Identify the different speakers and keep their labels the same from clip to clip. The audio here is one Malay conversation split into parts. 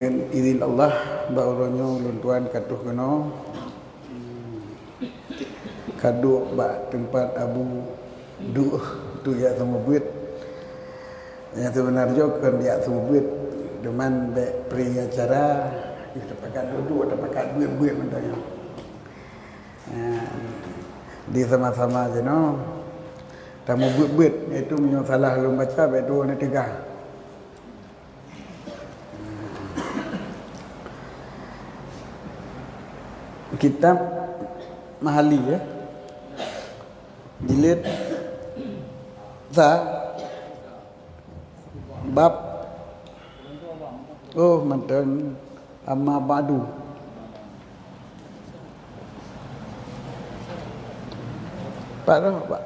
Speaker 1: Dengan izin Allah bauronyo luntuan katuh keno kaduk bak tempat abu du tu ya semua buit yang sebenarnya kan dia semua buit deman be pri acara kita pakai duduk atau pakai buit mentanya di sama-sama je no tamu buit itu punya salah lu baca be dua ni tiga. Kitab Mahali ya, jilid bab mantan amma ba'du.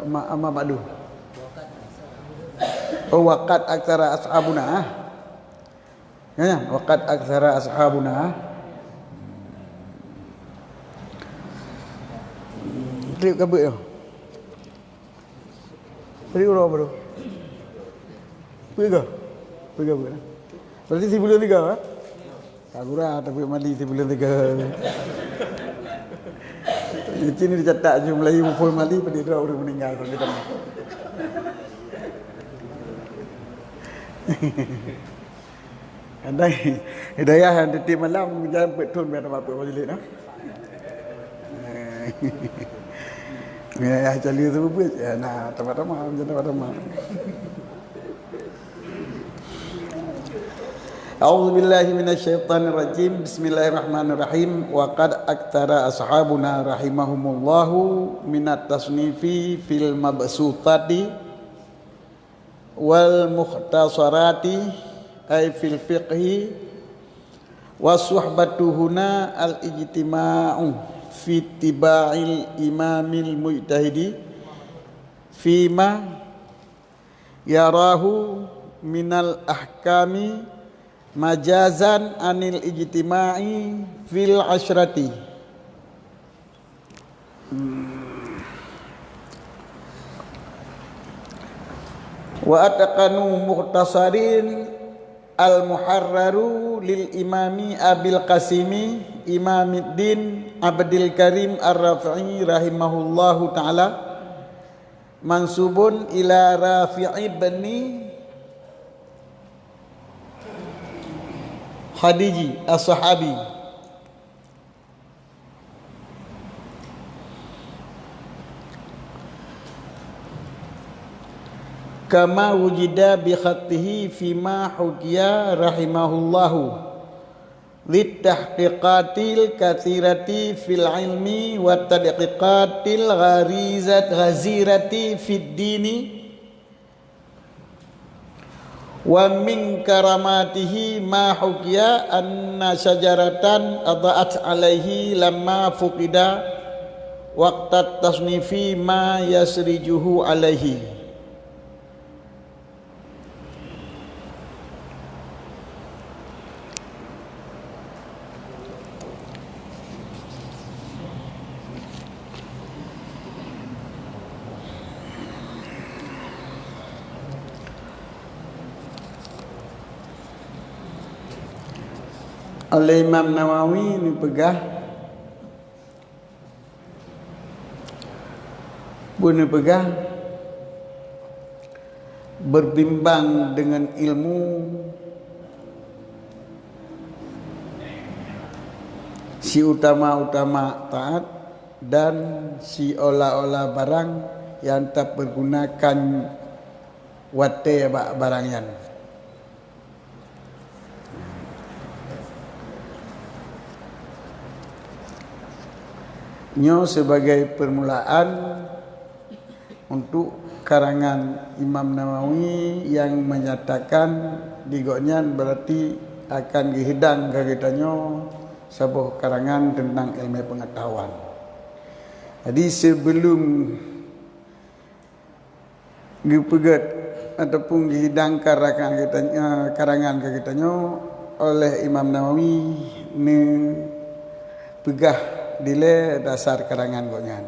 Speaker 1: Amma ba'du. Waqad aktsara ashabuna. Ya, waqad aktsara ashabuna. Trip kabut tu. Trip orang baru. Pergi ke? Pergi kabut. Berarti 93 ah? Tak kurang tapi mali 93. Di sini dicatat je Melayu pun mali pada dia orang meninggal kalau kita. Andai hidayah yang detik malam jangan betul biar apa majlis no. Ya cali tu buat ya nah tama-tama macam tama-tama. A'udzu billahi minasyaitonir rajim. Bismillahirrahmanirrahim. Wa qad aktsara ashabuna rahimahumullahu minat tasnifi fil mabsutati wal mukhtasarati ay fil fiqhi wa suhbatuhuna al ijtima'u fi tiba'il imamil mujtahidi fima yarahu minal ahkami majazan anil ijtima'i fil ashrati. Wa ataqanu mukhtasarin al-muharraru lil imami Abil Qasimi Imamiddin Abdul Karim Ar-Rafi'i rahimahullahu ta'ala mansubun ila Rafi'i bani Hadiji as-sahabi. Kama wujida bi khatihi fima hukiya rahimahullahu litahqiqatil kathirati fil ilmi wa tadqiqatil ghazirati fid dini wa min karamatihi ma hukiya anna syajaratan adha'at alaihi lamma fuqida waqtat tasnifi ma yasrijuhu alaihi. Oleh Imam Nawawi ni pegah berbimbang dengan ilmu si utama-utama taat dan si olah-olah barang yang tak pergunakan wate barang yang nyo sebagai permulaan untuk karangan Imam Nawawi yang menyatakan digonyan berarti akan dihidang ke kitanyo sebuah karangan tentang ilmu pengetahuan. Jadi sebelum dipegat ataupun dihidang karangan ke kitanyo oleh Imam Nawawi ni pegah dile dasar karangan gonyan.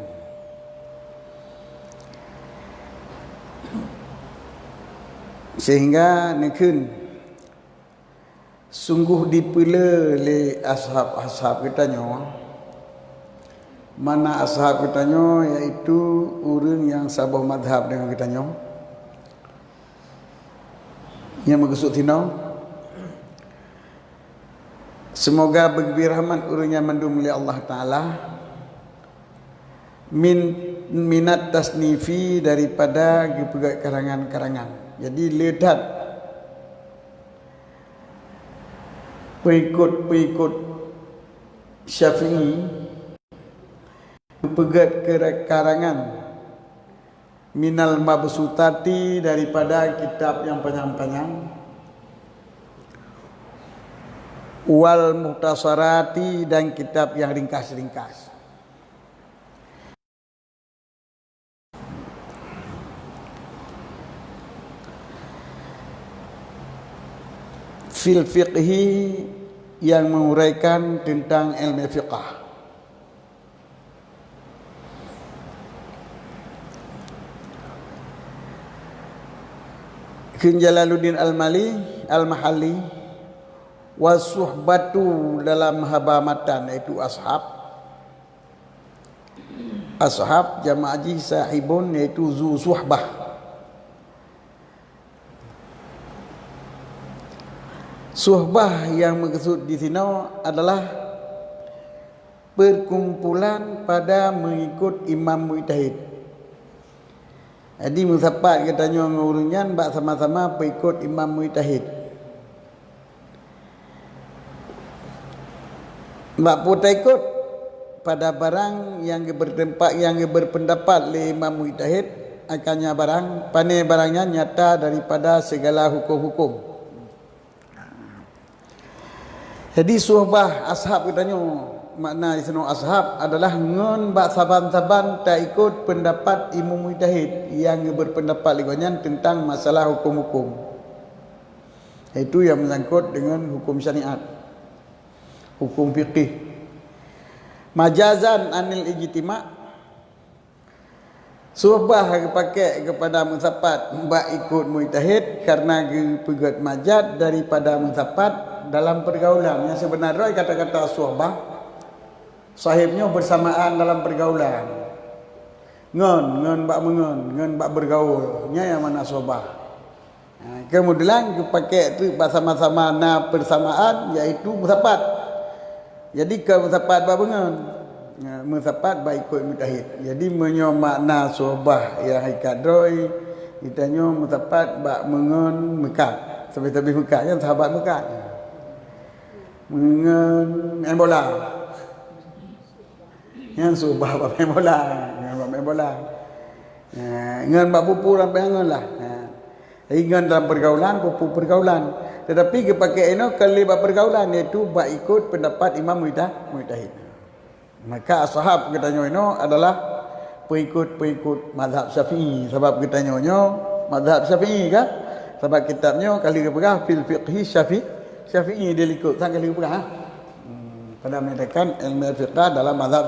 Speaker 1: Sehingga nikun sungguh dipela le ashab-ashab katanya. Mana ashab katanya, iaitu orang yang sabah madhab dengan katanya, yang maksud tina. Semoga bagi rahmat orang yang mandum oleh Allah Ta'ala, minat tasnifi daripada karangan-karangan. Jadi ledat pengikut Syafi'i pegat ke karangan minal mabsutati daripada kitab yang panjang-panjang, wal muhtasarati dan kitab yang ringkas-ringkas. Fil fiqhi yang menguraikan tentang ilmu fiqh. Jalaluddin Al-Mahalli wasuhbatu dalam habamatan, iaitu ashab jama'aji sahibun, iaitu zu suhbah. Suhbah yang maksud di sini adalah perkumpulan pada mengikut imam mujtahid. Jadi musapat katanya ngurunyan bak sama-sama pengikut imam mujtahid. Bak putih ikut pada barang yang bertempat, yang berpendapat le imam mujtahid akannya barang pane barangnya nyata daripada segala hukum-hukum. Jadi suhbah ashab katanya, makna isno ashab adalah ngon bak saban-saban tak ikut pendapat imam mujtahid yang berpendapat ligonyan tentang masalah hukum-hukum. Itu yang menyangkut dengan hukum syariat, hukum fiqih. Majazan anil ijtima', suhbah pakai kepada musapat bak ikut mujtahid karena pegat majad daripada musapat dalam pergaulan. Yang sebenarnya kata-kata suhbah sahibnya bersamaan dalam pergaulan. Ngon bak bergaul. Nya yang mana suhbah. Kemudian dipakai itu sama-sama na persamaan, iaitu musapat. Jadi ke musapat bak ngon. Musapat bak ikut mujtahid. Jadi menyo makna suhbah ya haikadroi ditanya musapat bak mengon mekat. Sampai mekat kan sahabat mekat. Mengon main bola. Yang subah bab main bola, main bola. Ngan bab pupu sampai ngan lah. Ngan dalam pergaulan, pupu pergaulan. Tetapi kepakai ini kali bab pergaulan, iaitu bab ikut pendapat imam mujtahid. Maka ashab katanya ini adalah pengikut mazhab Syafi'i. Sebab katanya mazhab Syafi'i kan? Sebab kitabnya kali kepegang fil fiqhi Syafi'i dia ikut sang kali kepegang. Pada menyatakan ilmu fiqh dalam mazhab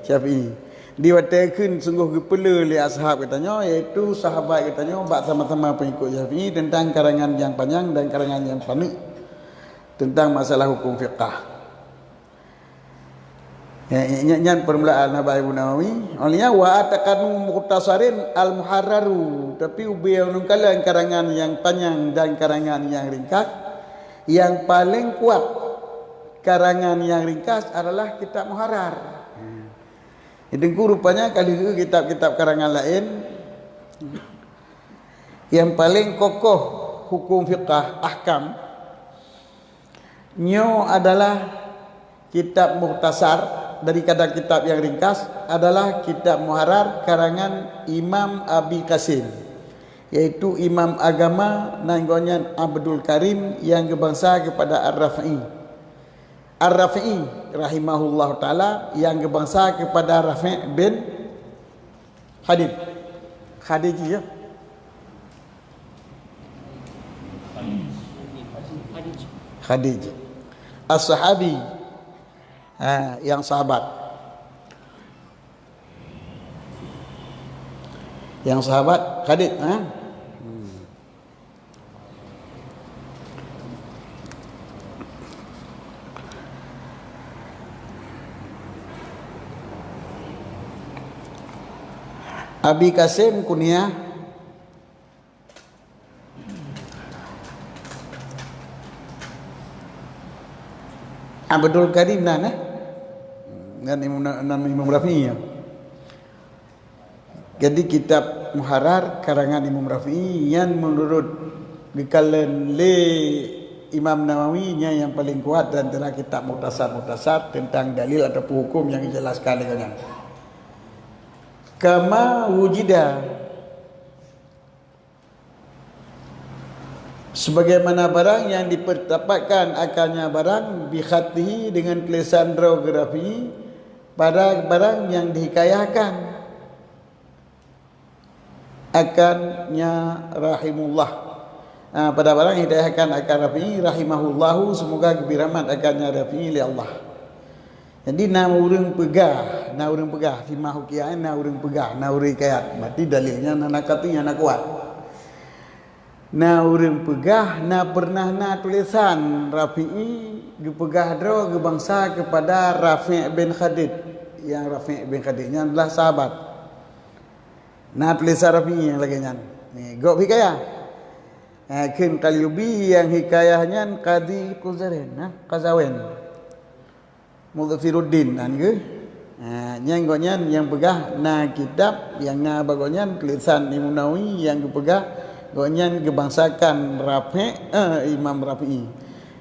Speaker 1: Syafi'i. Diwatakan sungguh gepela oleh ashab katanya, iaitu sahabat katanya bak sama-sama pengikut Syafi'i tentang karangan yang panjang dan karangan yang pendek tentang masalah hukum fiqh. Yang permulaan Nabi Nawawi olehnya wa atakanu mukhtasarin al-muharraru, tapi ubiyah nungkalan karangan yang panjang dan karangan yang ringkas. Yang paling kuat karangan yang ringkas adalah kitab muharrar. Itu rupanya kali itu kitab-kitab karangan lain yang paling kokoh hukum fiqh ahkam nyo adalah kitab mukhtasar. Dari kata kitab yang ringkas adalah kitab muharrar karangan Imam Abi Qasim, yaitu imam agama nanggonyan Abdul Karim yang berbangsa kepada Ar-Rafi'i rahimahullah ta'ala yang berbangsa kepada Rafi' bin Khadiji ya. Khadiji as-sahabi, yang sahabat, Khadij. Abi Kasim kunyah Abdul Karim nan dan Imam Rafi'i. Jadi kitab Muharrar karangan Imam Rafi'i yang menurut dikalan le Imam Nawawi yang paling kuat dan antara kitab mukhtasar tentang dalil atau hukum yang dijelaskan dengannya. Kama wujida, sebagaimana barang yang dipertapakkan akannya barang bikhatihi dengan tulisan Rafi pada barang yang dihikayahkan akannya rahimullah, pada barang yang dihikayahkan akan Rafi rahimahullahu, semoga kebiraman akannya Rafi li Allah. Jadi na urang pegah fi mahukian, na urang pegah, na urang hikayat, berarti dalilnya na nakatinya na kuat. Na urang pegah, na pernah na tulisan Rafi'i dipegah dro ke bangsa kepada Rafi' bin Khadid. Yang Rafi' bin Khadidnya adalah sahabat. Na tulisan Rafi'i yang lagi nyan. Ni gok hikayah. Kin Qalyubi yang hikayahnya Qadi Quzarin, Qazawen. Mudzafiruddin kan ke? Yang goknya yang pegah na kitab yang na bagoknya tulisan Imam Nawawi yang dipegah goknya gebangsakan Imam Rafi'i.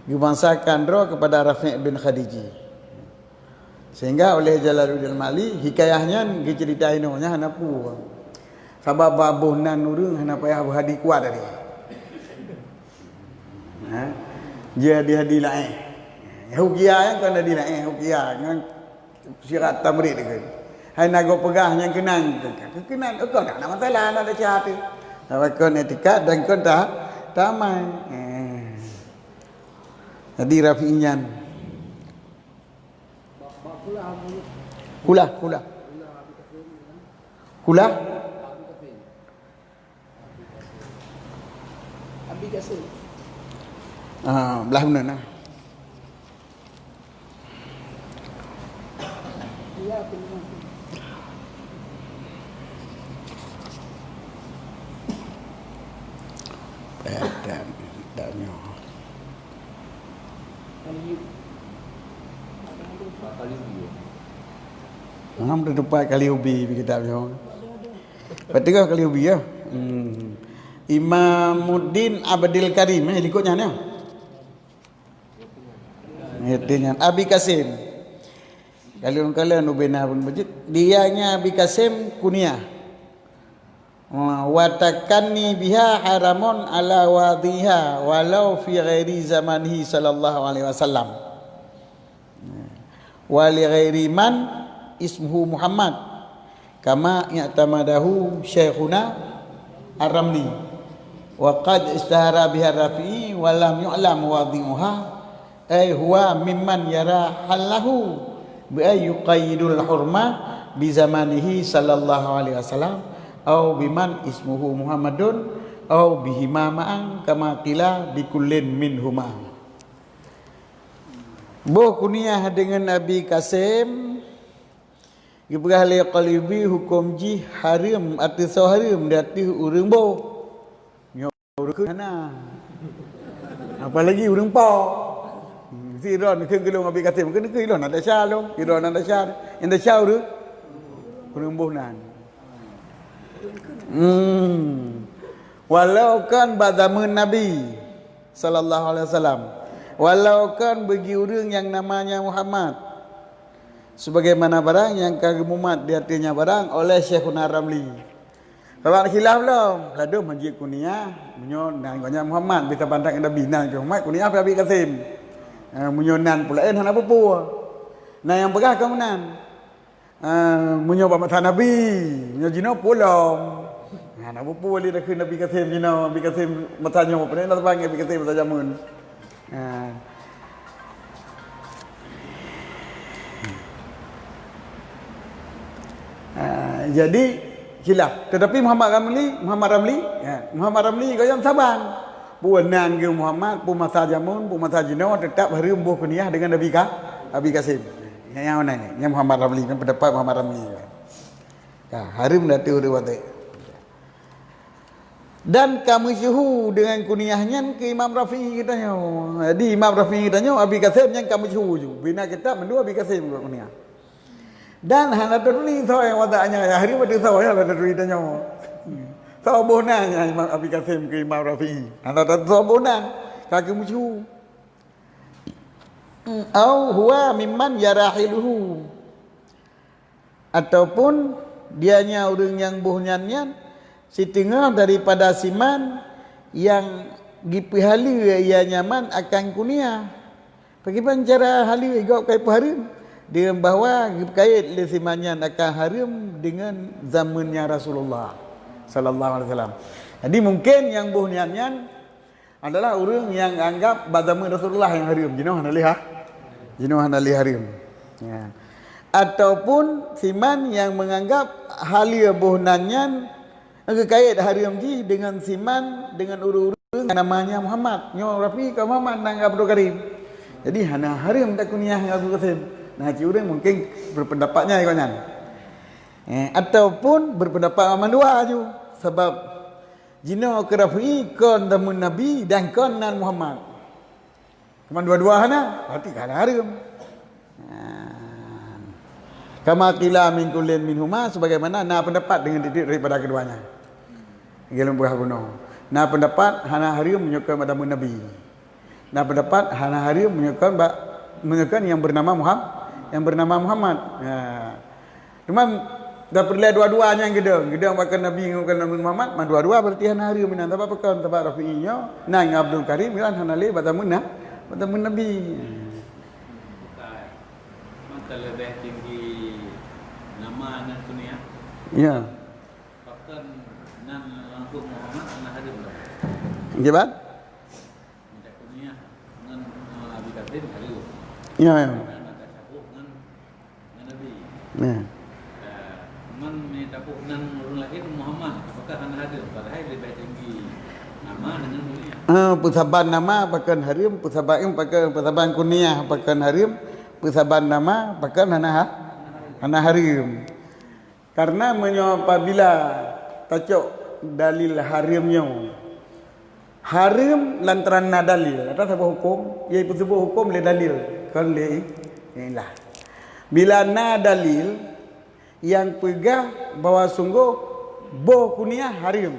Speaker 1: Gebangsakan roh kepada Rafi' bin Khadiji. Sehingga oleh Jalaluddin Mali hikayahnya diceritain nya hanapu. Sabab babuh nan urang hana payah hadi kuat tadi. Dia hadi lain. Hukia yang kena dinaik hukia dengan syirat tamrid dekat. Hai nago pegah yang kenang kau tak ada masalah, ada syarat tu. Tapi kau etikat dan kau tak tamai. Jadi Rafi'inyan. Kula. Abi Kasim. Belah mana nah? Dan Ngam depan Qalyubi kitabnya. Betul Qalyubi ya. Imamuddin Abdul Karim ikutnya ni. Artinya Abi Kasim. Kalian ubena pun masjid. Dianya Abi Kasim kunyah. Watakanni biha haramun ala wadiha walau fi ghairi zamanihi sallallahu alaihi wasallam. Wa li ghairi man ismuhu Muhammad kama ya'tamadahu Syekhuna Ar-Ramli wa qad istahara biha Rafi'i wa lam yu'lam wadi'uha ay huwa mimman yara halahu bi ay yuqayyidul hurma bi zamanihi sallallahu alaihi wasallam au biman ismuhu Muhammadun au bihima ma'an kama qila bi kullin minhuma. Boh kunyah dengan Nabi Kasim Ibrahim Qalyubi hukum ji harim arti harim dati urang boh nyoruk kana apalagi urang po siron ke gelong Nabi Kasim ke ilon ada syalo iron ada syar inda syau urang boh nan walau kan badamun Nabi sallallahu alaihi wasallam, walau kan bagi orang yang namanya Muhammad, sebagaimana barang yang kagemumat di artinya barang oleh Syekhuna Ramli. Kalau khilaf belum, lalu majid kunyah munyon dan gonya Muhammad bisa pandang Nabi nan ke Muhammad kunyah Nabi Kasim. Munyonan pula hana apa-apa. Nah yang pegah kamu nan. Munyo pamatan Nabi, munyo jino pulong. Nah, apa boleh dah ke Nabi Kasim jino, Nabi Kasim matanya apa ni nak panggil Nabi Kasim saja mun. Jadi khilaf. Tetapi Muhammad Ramli kau yang sabar. Puanan ke Muhammad, pu masa jamun, pu masa jino tetap harum buh kunyah dengan Nabi Kasim. Yang mana ni? Yang Muhammad Ramli kan pendapat Muhammad Ramli. Harim dati uri wate. Dan kamu syuhu dengan kuniahnya ke Imam Rafi'i kitanya. Jadi Imam Rafi'i kitanya Abi Qasim yang kamu syuhu ju. Bina kita mendua Abi Qasim kuniah. Dan hana teruni tahu yang wadanya ya hari pada tahu ya ada teruni kitanya. Tahu bonanya Imam Abi Qasim ke Imam Rafi'i. Hana tahu bonan kaki musyuhu. Au huwa mimman yarahiluhu. Ataupun dianya orang yang bohnyannya setengah daripada siman yang gipihali ia nyaman akan kunia. Bagaimana cara hali igau kai harim? Dengan bahawa kait le simannya akan harim dengan zamannya Rasulullah sallallahu alaihi wasallam. Jadi mungkin yang bohnyannya adalah orang yang anggap zaman Rasulullah yang harim. Jinoh hanali harim. Ya. Ataupun siman yang menganggap hali bohnannya kait harim ji dengan siman dengan urus-urus namanya Muhammad. Nyo Rafi ke Muhammad nang Abdul Karim. Jadi hana harim tak kunyah Abdul Karim. Nah, orang mungkin berpendapatnya ikutnya. Ataupun berpendapat aman dua ju sebab jino ke Rafi kon tamun Nabi dan kon nan Muhammad. Cuma dua-dua hana berarti hana harim. Kama qila min kullin minhuma sebagaimana pendapat dengan didik daripada keduanya. Gelem buah gunung. Nah pendapat hana harim menyukai pada Nabi. Nah pendapat hana harim menyukai yang bernama Muhammad. Ya. Cuma dah perlu dua-duanya yang gedang bahkan Nabi bukan Nabi Muhammad, dua-dua berarti hana harim minan apa pekan tempat Rafi'inyo, nang Abdul Karim kan hana le pada Nabi.
Speaker 2: Maka lebih tinggi nama dan kunyah.
Speaker 1: Ya.
Speaker 2: Bahkan nan langsung Muhammad hana harim lah.
Speaker 1: Gimana?
Speaker 2: Minta kunyah nan Abi Qasim harim.
Speaker 1: Ya.
Speaker 2: Maka cabuk nan Nabi.
Speaker 1: Ya.
Speaker 2: Man minta cabuk nan orang lain Muhammad. Apakah hana harim? Padahal lebih tinggi nama dengan kunyah.
Speaker 1: Pusaban nama pakan harim, pusaban kunyah pakan harim, pusaban nama pakan hana harim. Karena apabila tacok dalil harimnya harim lantaran na dalil ada sebuah hukum iaitu sebuah hukum le dalil kan le inilah bila na dalil yang pegang bahwa sungguh boh kunyah harim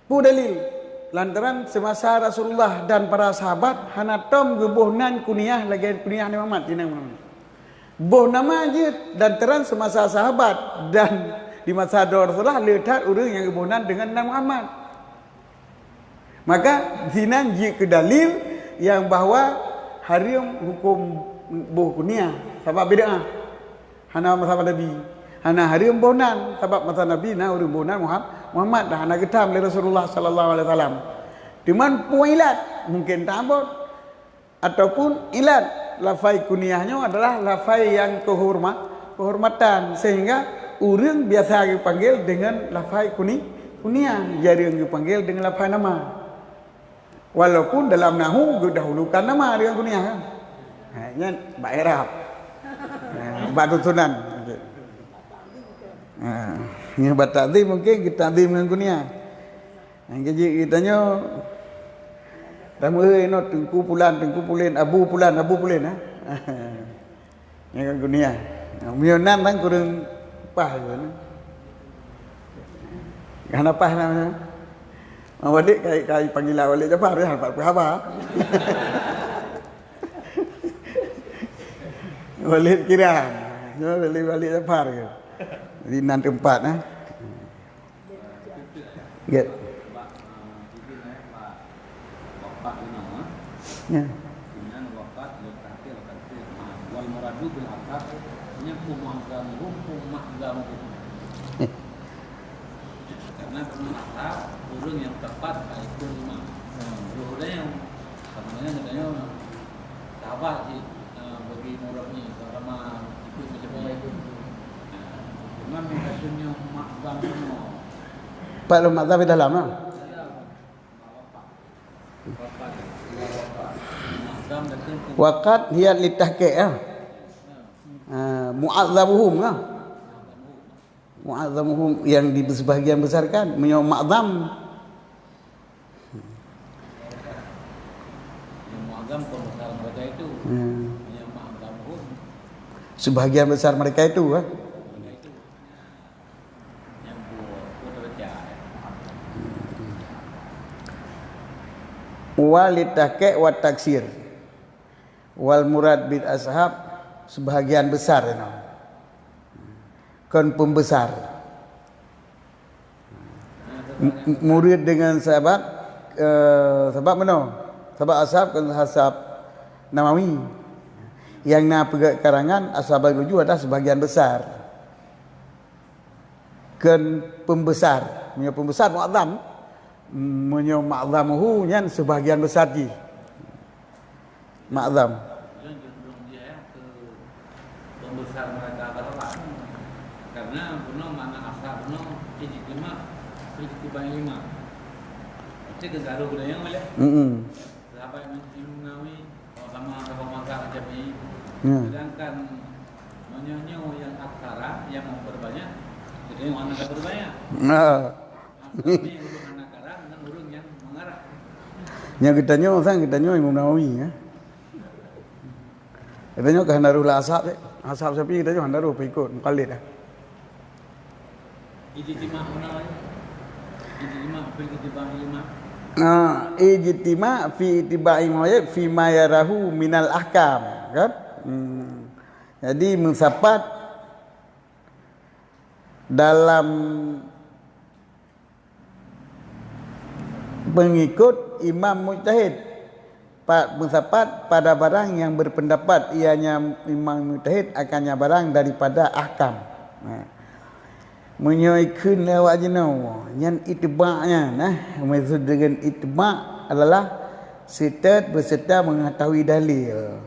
Speaker 1: pu dalil lantaran semasa Rasulullah dan para sahabat hanatom gebohnan kunyah lagi kunyah ni Muhammad tinang Muhammad boh nama je dan terang semasa sahabat dan di masa Rasulullah letak orang yang kebohnan dengan Nabi Muhammad. Maka zinan je ke dalil yang bahawa harim hukum boh kunyah sebab bid'ah. Hana masa Nabi. Hana harim bohnan sebab masa Nabi na orang bohnan Muhammad dah hana getam oleh Rasulullah sallallahu alaihi wasallam. Cuman puilat mungkin tambut ataupun ilat lafai kunyahnya adalah lafai yang kehormatan sehingga orang biasa dipanggil dengan lafai kunyah jarang dipanggil dengan lafai nama walaupun dalam nahu didahulukan nama dengan kunyah kan ini Mbak Erab Mbak Tutunan ini Mbak Ta'zim mungkin kita ta'zim dengan kunyah yang kitanya tamu no tengku pulan abu pulan ha. Yang kan dunia. Mionan tang kurang pah gitu. Kan apa namanya? Awalik kai panggil awalik Jafar ya, apa? Walid Kiram. Yo balik Jafar gitu. Jadi nan tempat ha. Get. Ya. Dengan wafat letakil wal muradu bil akad nyaku mahzam karena bermakna urang yang tepat itu lima urang yang sebenarnya katanya sahabat sih bagi murabnya sama ikut macam itu memang maksudnya mahzam Pak lu mazhab dalam ah waqad hiya litahqiq mu'azzabuhum lah mu'azzamuhum yang di sebahagian besarkan menyo ma'zam.
Speaker 2: Yang muazzam pembesar mereka itu. Yang ma'zamuhum
Speaker 1: Sebahagian besar mereka itu
Speaker 2: mereka itu. Yang buat baca.
Speaker 1: Walitake wa taksir wal murad bil ashab sebahagian besar kan pembesar murid dengan sahabat sahabat mana sahabat ashab kan ashab Nawawi yang pegak karangan ashab al-wujuh adalah sebahagian besar kan pembesar punya pembesar muazzam menyo ma'zamuhu nyan sebahagian besar ji ma'zam
Speaker 2: Yang belum dia ke pembesar mereka berapa? Karena benar mana ashab benar ijtima ijtibah lima. Itu kegaduh budaya boleh. Sahabat Imam Nawawi sama sahabat mazhab Syafi'i. Sedangkan menyanyi yang aksara yang memperbanyak jadi yang mana berbanyak. Kami urung anak karang dan urung yang mengarah.
Speaker 1: Yang kita nyo Imam Nawawi kita nyo kehandaruh lah ashab Syafi'i kita nyo handaruh pengikut mukallid
Speaker 2: Ijtima mana? Ijtima fil ijtibah lima.
Speaker 1: Ijtima fi tibai mayat fi ma yarahu minal ahkam kan jadi mensapat dalam pengikut imam mujtahid mensapat pada barang yang berpendapat ianya imam mujtahid akannya barang daripada ahkam menyoikan lewat jenau yang itibaknya maksud dengan itibak adalah sitat berserta mengetahui dalil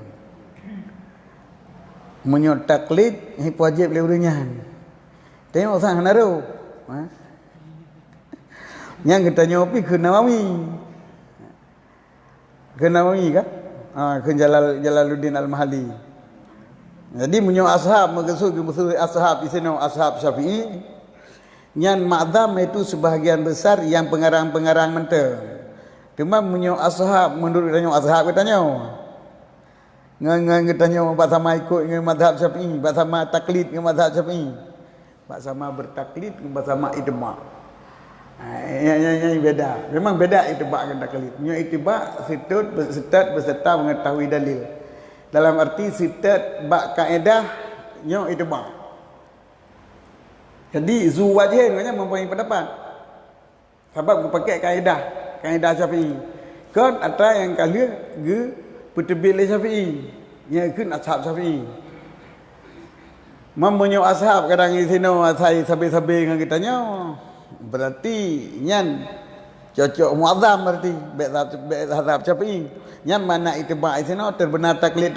Speaker 1: menyot taklid wajib lewatnya tengok sang naruh yang kita nyopi ke Nawawi kan ke Jalaluddin Al-Mahali jadi menyo ashab maksud ashab di sini ashab Syafi'i yang ma'zam itu sebahagian besar yang pengarang-pengarang mentah. Cuma menyo ashab menurut kita ashab kita ngan kita pak sama ikut dengan mazhab Syafi'i, pak sama taklid dengan mazhab Syafi'i. Pak sama bertaklid dengan pak sama ijma'. Yang beda. Memang beda itibak dengan taklid. Menyo itibak sitat beserta mengetahui dalil. Dalam arti sitat bak kaedah nyo itibak. Jadi zuwajin maknanya mempunyai pendapat. Sebab pakai kaedah Syafi'i. Kan ada yang kali ge petebik Syafi'i. Yang kan ashab Syafi'i. Mempunyai ashab kadang di sini asai sabi-sabi dengan kita berarti nyan cocok muazzam berarti baik ashab Syafi'i. Nyan mana itibak di sini terbenar taklid.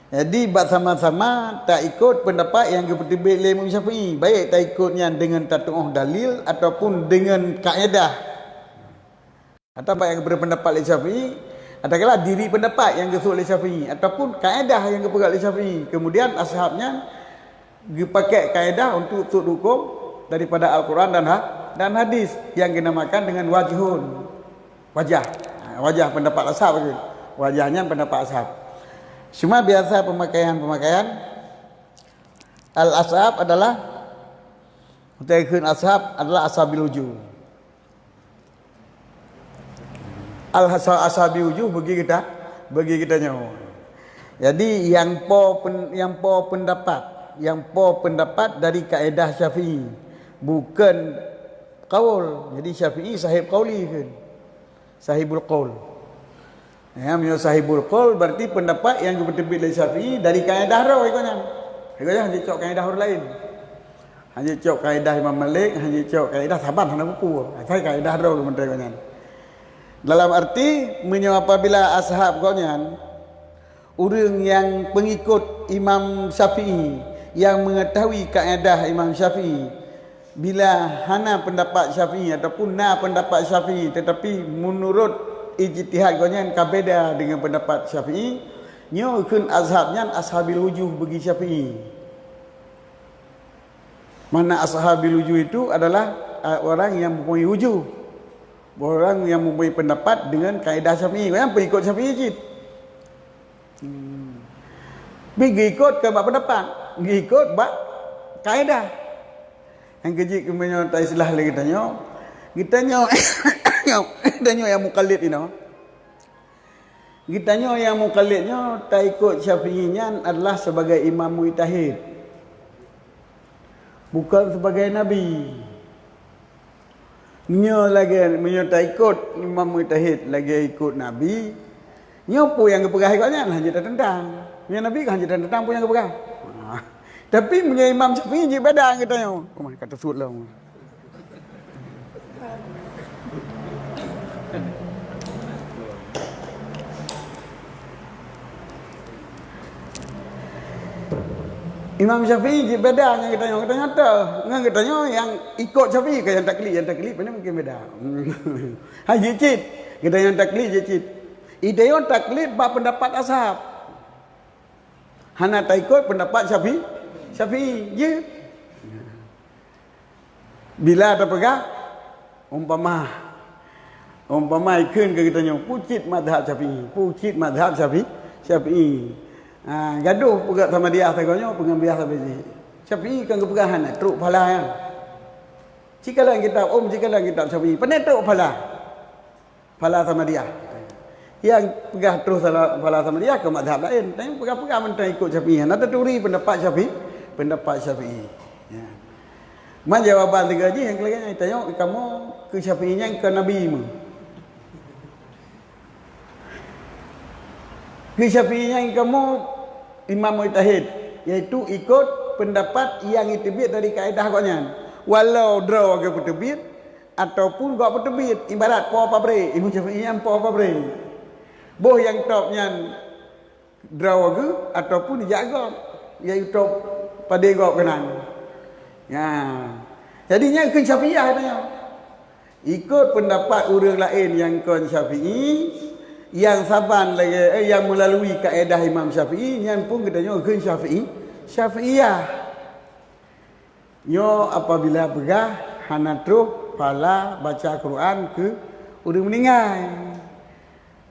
Speaker 1: Jadi bak sama-sama tak ikut pendapat yang bertibik oleh Imam Syafi'i. Baik tak ikutnya dengan tatu'uh dalil ataupun dengan kaedah. Atau yang berpendapat oleh Syafi'i, ataukah diri pendapat yang gesuk oleh Syafi'i ataupun kaedah yang dipegang oleh Syafi'i. Kemudian ashabnya dipakai kaedah untuk hukum daripada Al-Quran dan hadis yang dinamakan dengan wajhun. Wajah pendapat ashab itu. Wajahnya pendapat ashab. Cuma biasa pemakaian al-ashab adalah mutaikun ashab adalah ashabil wujuh. Al-ashabil wujuh bagi kita nyawa. Jadi yang po pendapat dari kaedah Syafi'i bukan qaul. Jadi Syafi'i sahib qauli kan. Sahibul qaul. Ya, menyo sahibul qaul berarti pendapat yang bertebik dari Syafi'i dari kaedah ro ikutnya. Ikutnya hanya cok kaedah orang lain. Hanya cok kaedah Imam Malik, hanya cok kaedah sahabat hana buku. Sai kaedah ro menteranya. Dalam arti menyo apabila ashab konyan orang yang pengikut Imam Syafi'i yang mengetahui kaedah Imam Syafi'i bila hana pendapat Syafi'i ataupun pendapat Syafi'i tetapi menurut ijtihad konyan kabeda dengan pendapat Syafi'i nyo kun azhabnya ashabil wujuh bagi Syafi'i. Mana ashabil wujuh itu adalah orang yang mempunyai wujuh, orang yang mempunyai pendapat dengan kaedah Syafi'i. Kau yang pengikut Syafi'i je. Pergi ikut ke bab pendapat, pergi ikut bab kaedah. Yang kecil kemudian tak istilah lagi kita tanya yang mukallid ini. Kita tanya yang mukallidnya tak ikut Syafi'inya adalah sebagai imam mujtahid, bukan sebagai nabi. Nyo lagi menyo tak ikut imam mujtahid, lagi ikut nabi. Nyo pun yang kepegah ikutnya hanya tentang. Nyo nabi kan hanya tentang pun yang kepegah. Tapi punya imam Syafi'i je beda katanya. Oh kata sud lah. Imam Syafi'i je beda dengan katanya. Katanya tak. Dengan katanya yang ikut Syafi'i ke yang taklid. Yang taklid pun mungkin beda. Haji cip. Kita yang taklid je cip. Ideon taklid bab pendapat ashab. Hana tak ikut pendapat Syafi'i je. Bila terpegang umpama ikun ke kitanya pucit mazhab Syafi'i. Gaduh pegat sama dia tagonya pengambil Syafi'i. Syafi'i kan kepegahan truk pala yang. Cikalah kitab cikalah kitab Syafi'i. Pandai truk pala sama dia. Yang pegah terus pala sama dia ke mazhab lain. Tapi pegang mentang ikut Syafi'i. Nak turi pendapat Syafi'i. Ya. Man jawaban tiga je yang kelakanya tanya kamu ke Syafi'inya ke Nabi mu. Ke Syafi'inya kamu imam mujtahid, iaitu ikut pendapat yang terbit dari kaedah koknya. Walau draw ke terbit ataupun gak terbit, ibarat po pabre, imam Syafi'inya po pabre. Boh yang topnya draw ke ataupun dijaga, iaitu pada gak kenan. Ya. Jadinya ke Syafi'iyah katanya. Ikut pendapat orang lain yang kon Syafi'i, yang saban lagi yang melalui kaedah Imam Syafi'i, yang pun katanya ke Syafi'iyah. Nyo apabila pegah hanatruh pala baca Quran ke orang meninggal.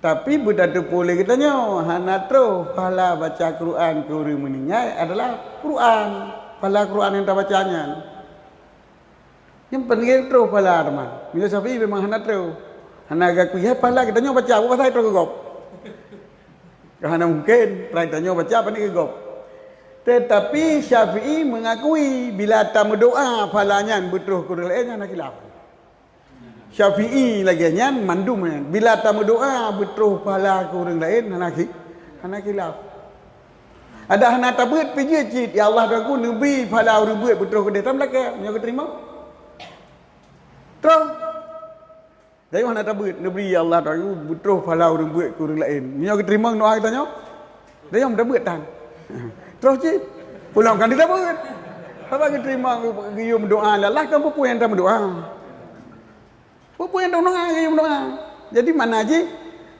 Speaker 1: Tapi budak boleh katanya hanatruh pala baca Quran ke orang meninggal adalah Quran. Pala Quran yang tak bacanya. Yang penting terus pala teman. Bila Syafi'i memang hendak terus. Hendak agak kuih pala kita nyoba baca apa pasal terus kegop. Kerana mungkin kita nyoba baca apa ni kegop. Tetapi Syafi'i mengakui bila tak berdoa palanya betul kurang lainnya nak khilaf. Syafi'i lagi nyan mandum kan. Bila tak berdoa betul pala kurang lain nak khilaf. Ada hana tabut pergi cit ya Allah aku nabi pala rubut betul ke dia tak belaka nyo terima terus dari hana tabut nabi ya Allah aku betul pala rubut ke orang lain nyo terima doa kita nyo dia yang tabut tan terus cit pulangkan dia tabut apa kita terima gium doa lah kan pupu yang tak berdoa pupu yang doa gium doa jadi mana aja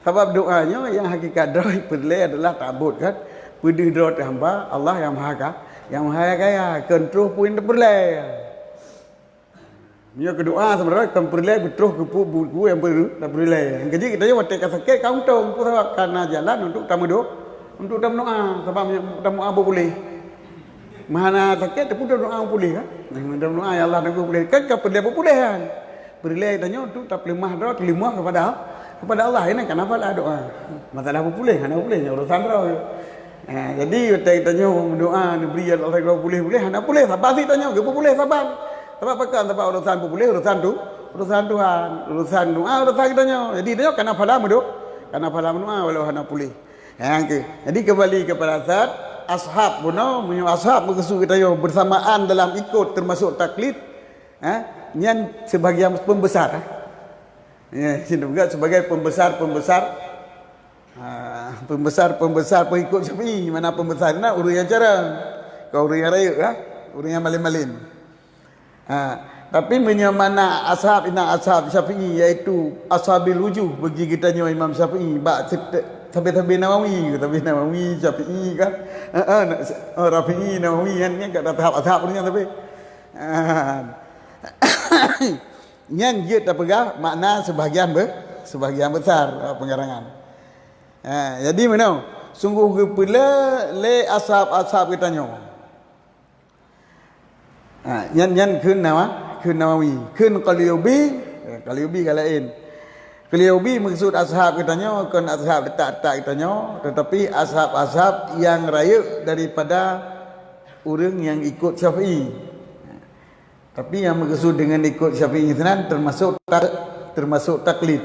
Speaker 1: sebab doanya yang hakikat doa perle adalah tabut kan. Pedih doa hamba Allah yang maha kaya kontrol pun terperleh. Dia berdoa sebenarnya kan perleh betul ke buku yang terperleh. Jadi kita yang mati sakit kauntung sebab karena jalan untuk tamu doa sebab tamu abu boleh. Mana sakit tapi doa boleh kan? Tamu doa ya Allah nak boleh kan perleh boleh kan? Perleh tanya untuk tak lemah doa terima kepada Allah ini kenapa lah doa? Masalah boleh kan boleh urusan doa. Jadi kita tanya doa beri Allah kalau boleh hana boleh sabar sih tanya ke boleh sabar sebab pakai sebab urusan boleh urusan Tuhan urusan doa urusan kita tanya jadi tanya kenapa pada doa walau hana boleh jadi kembali kepada zat ashab puno ashab berkesu kita yo bersamaan dalam ikut termasuk taklid nyan sebagai pembesar juga sebagai pembesar pengikut Syafi'i. Mana pembesar nak urus yang jarang. Kau urus yang raya lah. Urus yang malin-malin. Tapi menyamana ashab Syafi'i iaitu ashabil wujuh bagi kita nyawa Imam Syafi'i. Sampai Nawawi Syafi'i kan. Rafi'i Nawawi kan kat tahap ashab punya tapi. Yang dia terpegang makna sebahagian besar pengarangan. Jadi mana? Sungguh gepula le ashab kita nyo. Yan kun nama? Kun Nawawi. Kun Qalyubi kalain. Qalyubi maksud ashab kita nyo, kan ashab tak kita nyo, tetapi ashab yang raya daripada orang yang ikut Syafi'i. Tapi yang maksud dengan ikut Syafi'i itu termasuk taklid.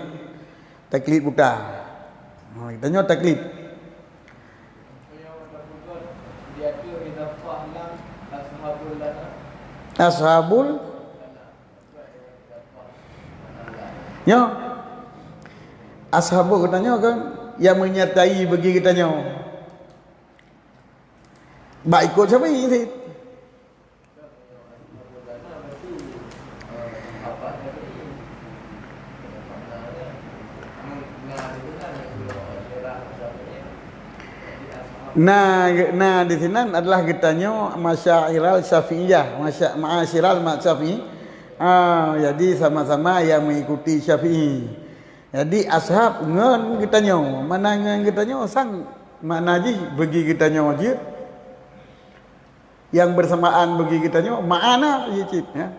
Speaker 1: Taklid buta. Kita nyo taklid. Ashabul nyo. Ashabul katanya kan yang menyertai bagi kita nyo. Baik ikut siapa ini? Nah di sini adalah kitanya masyairal syafi'iyah, ma'asyiral syafi'i. Jadi sama-sama yang mengikuti Syafi'i. Jadi ashab ngen kitanya, mana ngen kitanya sang mana ji bagi kitanya je. Yang bersamaan bagi kitanya ma'ana je cip ya.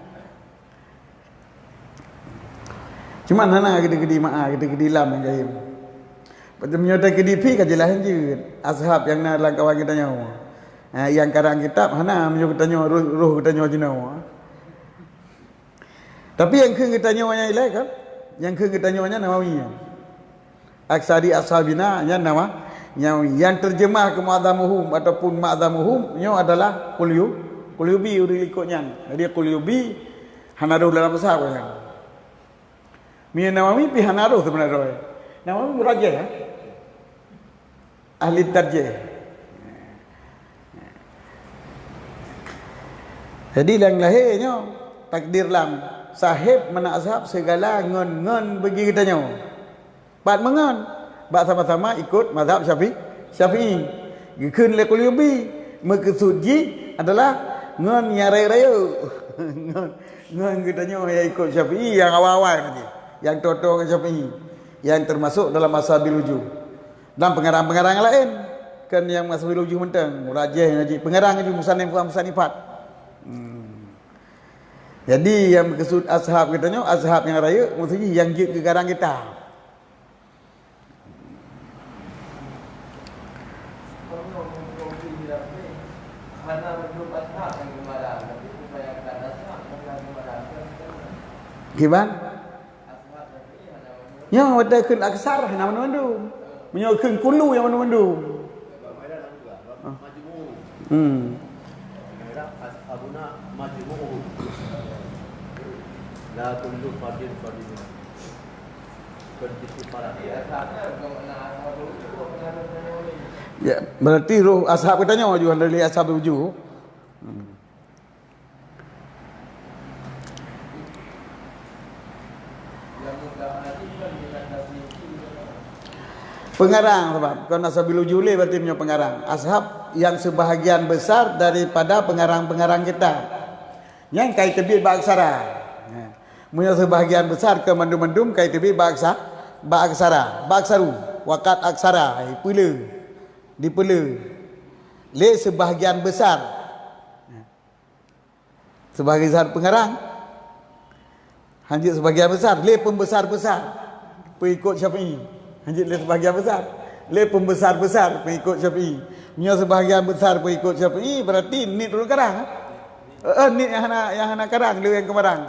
Speaker 1: Cuma nana gede-gede ma'a, gede-gede lam yang jahim. Macam nyata KDP kan jelas je. Ashab yang nak dalam kawan kita nyawa. Yang karang kitab hana menyo kita nyawa roh kita nyawa jenawa. Tapi yang kita nyawanya ilahi kan? Yang kita nyawanya Nawawi. Aksari ashabina yang nama Nawawi. Yang terjemah ke ma'adhamuhum ataupun ma'adhamuhum nyo adalah Qalyubi uri ikutnya. Jadi Qalyubi hanaruh dalam besar kan. Mia Nawawi pi hanaruh sebenarnya. Nawawi murajah ya. Ahli tarjih. Jadi yang lahirnya takdir lam sahib mana ashab segala ngon bagi kita nyo. Bat mengon, bat sama-sama ikut mazhab Syafi'i. Gikun le Qalyubi maksudji adalah ngon yang raya-raya. ngon kita nyo yang ikut Syafi'i yang awal-awal nanti. Yang toto dengan Syafi'i. Yang termasuk dalam ashabil wujuh. Dan pengarang-pengarang lain kan yang masuk wujuh mentang murajih ngaji pengarang itu musanifat. Jadi yang maksud ashab kita nyo ashab yang raya maksudnya yang ke garang kita. Gimana? Yang ada kun aksar hana mandu. Menyokong kulu yang mana-mana.
Speaker 3: Ashabuna majmu'uhum. La kullu fardin.
Speaker 1: Ya, berarti roh ashab katanya juga dari ashab wujuh. Pengarang sebab kalau nasabil ujuli berarti punya pengarang. Ashab yang sebahagian besar daripada pengarang-pengarang kita. Yang kait tebih baaksara. Punya sebahagian besar ke mendum-mendum kait tebih baaksara. Baaksaru, wakat aksara, dipula. Le sebahagian besar. Sebahagian besar pengarang. Hanjit sebahagian besar, le pembesar-besar. Pengikut Syafi'i. Hanjit le sebahagian besar. Le pembesar-besar pengikut Syafi'i. Punya sebahagian besar pengikut Syafi'i berarti nit dulu karang. Nit yang hana karang le yang kemarang.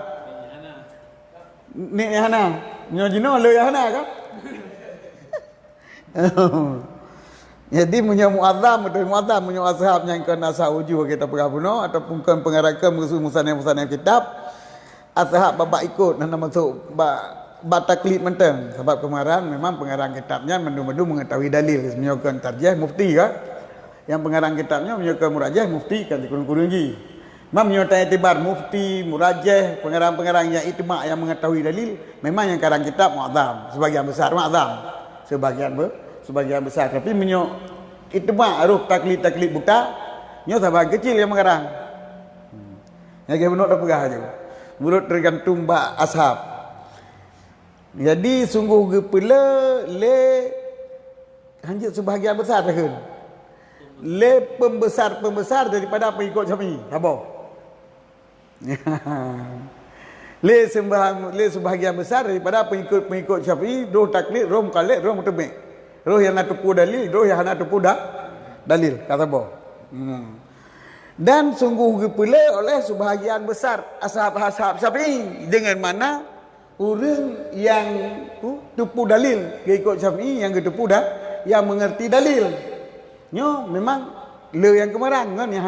Speaker 1: Nit yang hana. Punya jino le yang hana kan? Jadi punya muazzam punya ashab yang kena sauju kita pengabuno ataupun pengarang musanif kitab. Ashab babak ikut dan masuk bataklid menteng sebab kemarin memang pengarang kitabnya mendu-mendu mengetahui dalil menyokong tarjih mufti kan yang pengarang kitabnya menyokong murajih mufti kan kurung-kurung ji memang menyokong itibar mufti murajih pengarang-pengarang yang ijma' yang mengetahui dalil memang yang karang kitab muazzam sebagian besar tapi menyok ijma' ruh taklid buta nyo sahabat kecil yang mengarang Yang menurut dah pegah je. Menurut tergantung bak ashab. Jadi sungguh gepela le hanjit sebahagian besar dah kan. Le pembesar daripada pengikut Syafi'i. Apa? Le sebahagian besar daripada pengikut Syafi'i, roh taklid, roh muqallid, roh mutabik. Roh yang nak tepu dalil, roh yang nak tepu dalil. Kata apa? Dan sungguh pula oleh sebahagian besar ashab-ashab Syafi'i, dengan mana orang yang tepu dalil ikut Syafi'i, yang tepu yang mengerti dalil nyo memang le yang kemarang kan, yang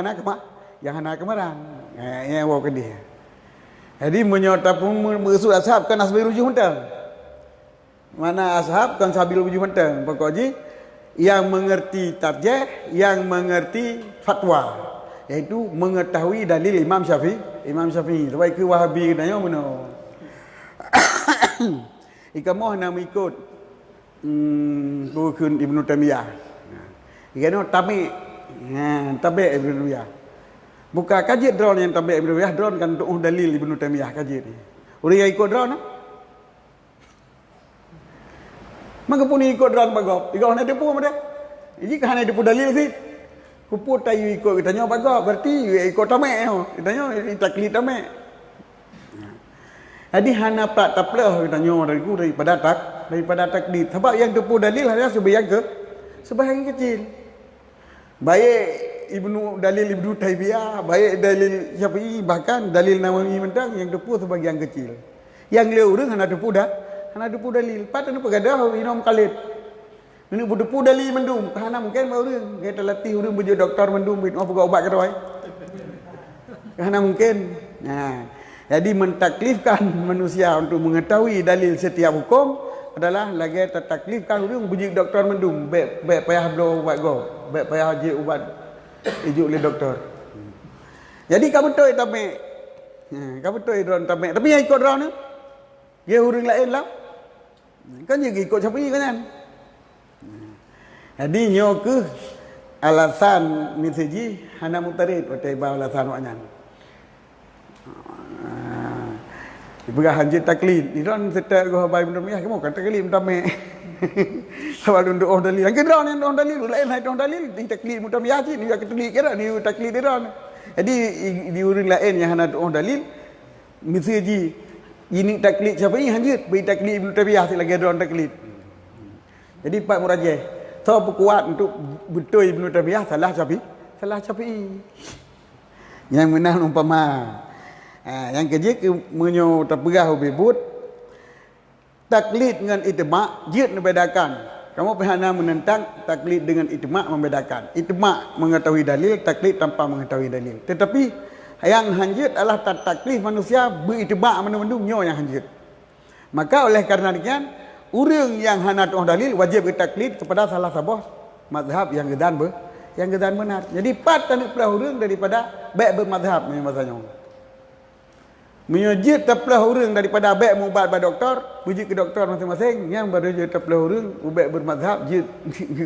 Speaker 1: hana kemarang yang bawa ke dia. Jadi menyota pun maksud ashab kan asbi rujuh mentang, mana ashab kan sabil rujuh mentang, pokoknya yang mengerti tarjih, yang mengerti fatwa, iaitu mengetahui dalil Imam Syafi'i. Sebab ke Wahabi katanya mana? Ikamu hanya mengikut bukan Ibnu Taimiyah. Ikanu tabi Ibnu Taimiyah. Bukan kaji drone yang tabi Ibnu Taimiyah, drone kan untuk dalil Ibnu Taimiyah kaji ni. Orang yang ikut drone, maka pun ikut drone bagop. Ikut hanya depu apa dia? Jadi kan hanya depu dalil sih. Kupu tayu ikut katanya bagop, berarti ikut tamek. Katanya taklid tamek. Jadi hana plat taplah katanya daripada taklid. Sebab yang depu dalil hanya sebahagian kecil. Baik dalil Ibnu Taimiyah, baik dalil Syafi'i, bahkan dalil Nawawi mentang yang depu sebahagian kecil. Yang le orang hana depu dalil. Patut pegadah Imam Khalid. Ini depu dalil mendum. Hana mungkin orang kita latih orang berjaya doktor mendum mau pegang ubat ke roy. Hana mungkin. Nah, jadi mentaklifkan manusia untuk mengetahui dalil setiap hukum adalah lagi tertaklifkan orang berjaya doktor mendum. Baik payah belo ubat go. Baik payah je ubat ijuk le doktor. Jadi kamu betul tamek. Kamu betul drone tamek. Tapi yang ikut drone ni dia orang lain lah. Kan dia ikut Syafi'i kan? Jadi nyo ke alasan misaji hana mutarid patai ba alasan waknyan. Dibegah hanjit taklid. Idon setak go habai benda miyah kamu kata taklid tamek. Sebab untuk orang dalil. Yang kedua ni orang dalil lain hai orang dalil ni taklid mutamiyah je ni taklid kira ni taklid dia. Jadi di orang lain yang hana orang dalil misaji ini taklid Syafi'i hanjit bagi taklid Ibnu Taimiyah lagi ada orang taklid. Jadi Pak Murajih tahu kuat untuk betul Ibnu Taimiyah salah Syafi'i. Yang menang umpama yang kerja ke menyo terpegah bebut taklid dengan itma' jid membedakan. Kamu pihaknya menentang taklid dengan itma' membedakan. Itma' mengetahui dalil, taklid tanpa mengetahui dalil. Tetapi yang hanjit adalah taklif manusia beritibak mana-mana nyo yang hanjit. Maka oleh karena demikian orang yang hana dalil wajib bertaklid kepada salah satu mazhab yang gedan benar. Jadi pat tanuk pelah orang daripada baik bermazhab ni masanya. Menyujud taplah orang daripada baik mubat pada doktor, puji ke doktor masing-masing yang baru je taplah orang baik bermazhab je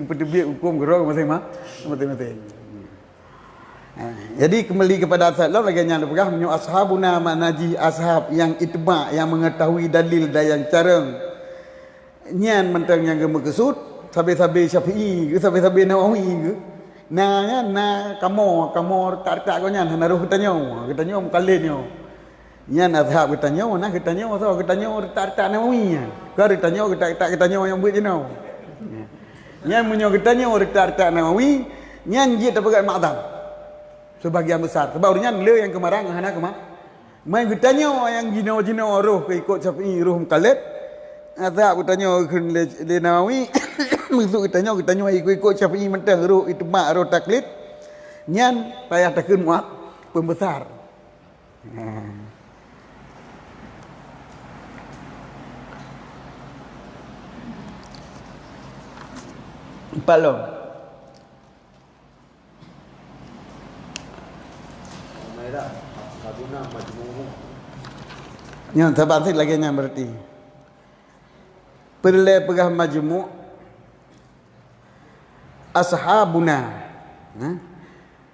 Speaker 1: pedebik hukum gerong masing-masing. Jadi kembali kepada asal lagi yang pegang menyo ashabuna manaji ashab yang itba' yang mengetahui dalil dan yang careng nyan mentang yang bermaksud sabi-sabi Syafi'i ke sabi-sabi Nawawi ke na kamu tak kau nyan naruh katanya mukallinyo nyan ashab katanya tak Nawawi ke katanya yang buat jenau nyan menyo katanya tak Nawawi nyan je terpegat makdam sebagian besar. Sebab orangnya le yang kemarang hana kemar. Main bertanya yang jino roh ke ikut Syafi'i roh muqallid. Azab bertanya ke le Nawawi. Maksud bertanya ikut Syafi'i mentang roh itma' roh taklid. Nyan payah takun muak pembesar. Palong. Abuna majmu'u. Yang terbatik lagi yang berarti. Perle pegah majmu' ashabuna.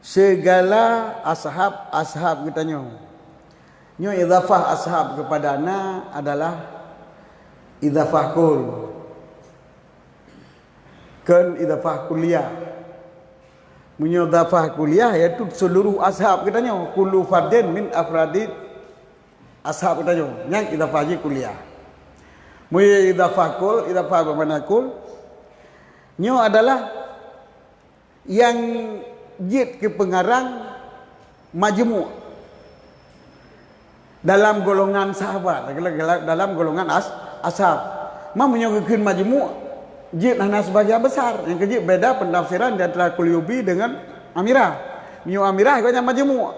Speaker 1: Segala ashab katanya. Nyo idafah ashab kepada na adalah idafah kul. Kan idafah kuliah. Munyo idafah kuliah iaitu seluruh ashab katanya, kullu fardin min afradid ashab katanya. Yang idafah je kuliah. Munyo idafah kul, idafah bermakna kul. Nyo adalah yang jid ke pengarang majmu' dalam golongan sahabat, dalam golongan ashab. Mamanya kekin majmu' jid hanya sebagian besar. Yang kejid beda penafsiran di antara Qulyubi dengan Amirah. Minyo Amirah ikutnya majmu'.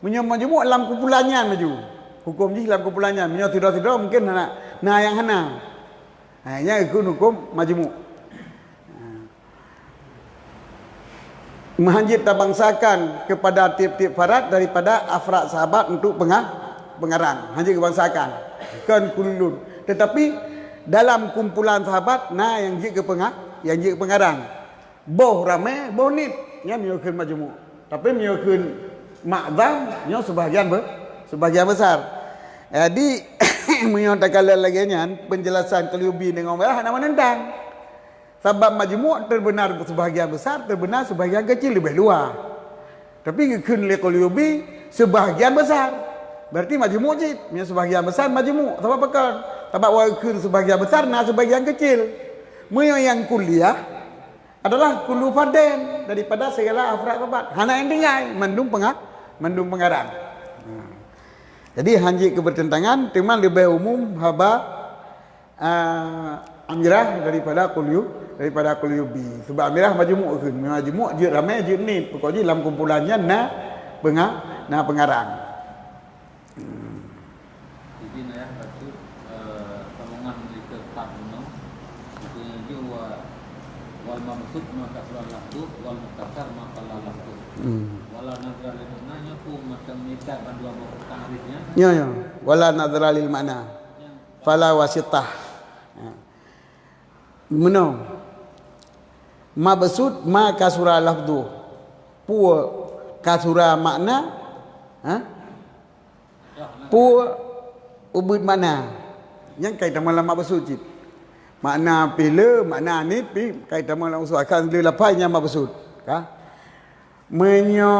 Speaker 1: Minyo majmu' dalam kumpulannya maju. Hukum ji dalam kumpulannya. Minyo tidak mungkin na yang hana. Hanya ikut hukum majmu'. Menghajit bangsakan kepada tiap-tiap farad daripada afrad sahabat untuk pengarang. Hajit bangsakan kan kullun. Tetapi dalam kumpulan sahabat yang jik ke pengarang. Boh ramai, boh nit nya miyokun majmu'. Tapi miyokun ma'zam nya sebahagian besar. Jadi menyatakan lagi penjelasan Qulyubi dengan merah nama nendang. Sebab majmu' terbenar sebahagian besar, terbenar sebahagian kecil lebih luar. Tapi kekin le Qulyubi sebahagian besar. Berarti majmu' je, sebahagian besar majmu'. Sebab apa kan? Sebab wakil sebahagian besar, sebahagian kecil. Yang kuliah adalah kullu fardin daripada segala afrad sahabat. Hana yang tinggal mendung pengarang. Jadi hanji kebertentangan teman lebih umum haba Amirah daripada Qulyubi. Sebab Amirah majmu' kan. Majmu' je ramai je ni. Pokoknya dalam kumpulannya pengarang.
Speaker 2: Jadi ya batu sambungan ke part no. Itu wal mamsud maka surah lafdu wal mutasar maka lafdu. Wala nazar lil maknanya pun macam mikat dua tahrifnya.
Speaker 1: Ya. Wala nazar lil makna. Fala wasitah. Meno mabsud ma kasura lafdu pu kasura makna pu ubud makna yang kaitan malam mabsud cip makna pila makna ni pi kaitan malam usul akan le lapainya mabsud ka menyo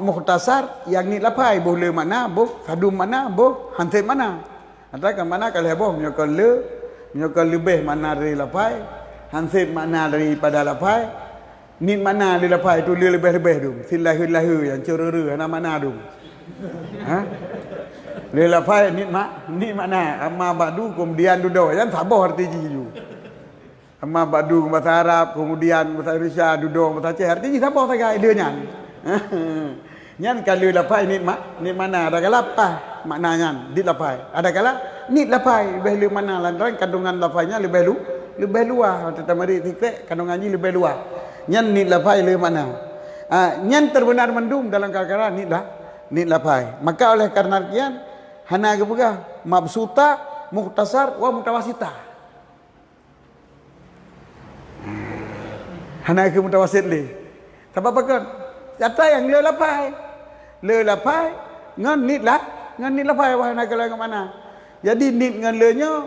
Speaker 1: mukhtasar yang ni lapai boleh makna boh kadum makna boh hantai makna antara mana kalau boh menyo le menyokal lebih mana dari lapai, hansip mana daripada lapai, nit mana dari lapai itu lebih-lebih tu. Silahu yang ceruru mana tu. Le lapai nit mana amma badu kemudian dudo yang sabar arti ju. Amma badu bahasa Arab kemudian bahasa Indonesia dudo bahasa Aceh arti sabar sagai dia nyan. Nyan kalau lapai nit mana ada kalapa maknanya di lapai. Ada kala nit lapai lebih mana lantaran kandungan lapainya lebih luas. Tetamari titik kandungannya lebih luas. Nyan nit lapai le mana? Nyan terbenar mendung dalam perkara nit lapai. Maka oleh karena kian hana kepegah mabsuta, mukhtasar wa mutawasita. Hana ke mutawasit le. Sebab apa kan? Kata yang le lapai ngan nit lapai wah nak kalau ke mana? Jadi nit dengan le-nya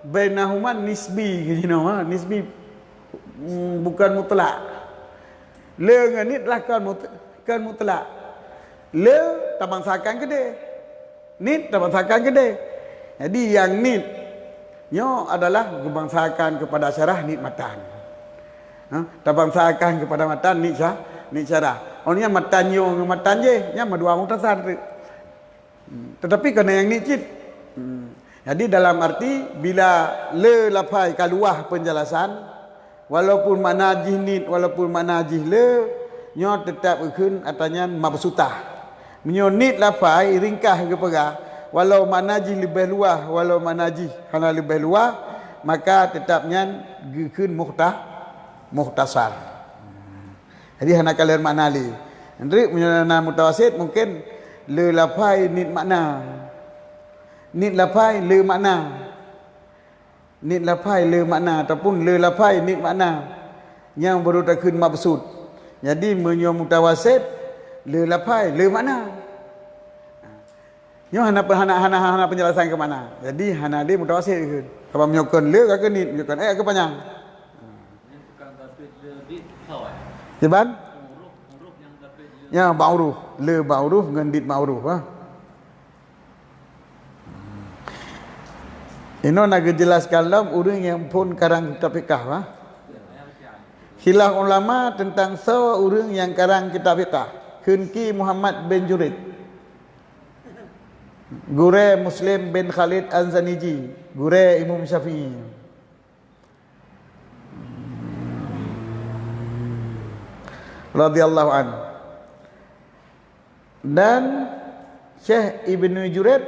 Speaker 1: bainahuman nisbi gitu nisbi bukan mutlak. Le dengan nit lah kan mutlak. Le tabangsakan gede. Nit tabangsakan gede. Jadi yang nit nyo adalah gebangsakan kepada syarah nit matan. Tabangsakan kepada matan nit syarah. Orangnya matan nyo dengan matan je, nya dua mutasar. Tetapi kena yang ni cit. Jadi dalam arti bila le lapai kaluah penjelasan walaupun makna jihnit walaupun makna jihle nyo tetap ukun atanya mabsutah. Menyo nit lapai ringkah ke pegah walau makna jih lebih luah walau makna jih hana lebih luah maka tetapnya ukun mukhtasar. Jadi hana kalian makna li. Hendrik menyana mutawasit mungkin le lapai nit makna. Nit lapai le makna. Nit lapai le makna ataupun le lapai nit makna yang baru takun mabsud. Jadi menyo mutawasit le lapai le makna. Nyo hana penjelasan ke mana. Jadi hana dia mutawasil ke. Kalau menyokon le ke ni menyokon ke panjang.
Speaker 2: Ini tukang tapit di sawah.
Speaker 1: Jeban?
Speaker 2: Huruf yang tapit
Speaker 1: Ya ma'ruf, le ma'ruf dengan dit ma'ruf ha. Ini nak jelaskan dalam orang yang pun karang kitab fiqh ha. Khilaf ulama tentang seorang yang karang kitab fiqh. Kunki Muhammad bin Jurid. Gure Muslim bin Khalid An-Zaniji, gure Imam Syafi'i. Radhiyallahu an. Dan Syekh Ibnu Jurid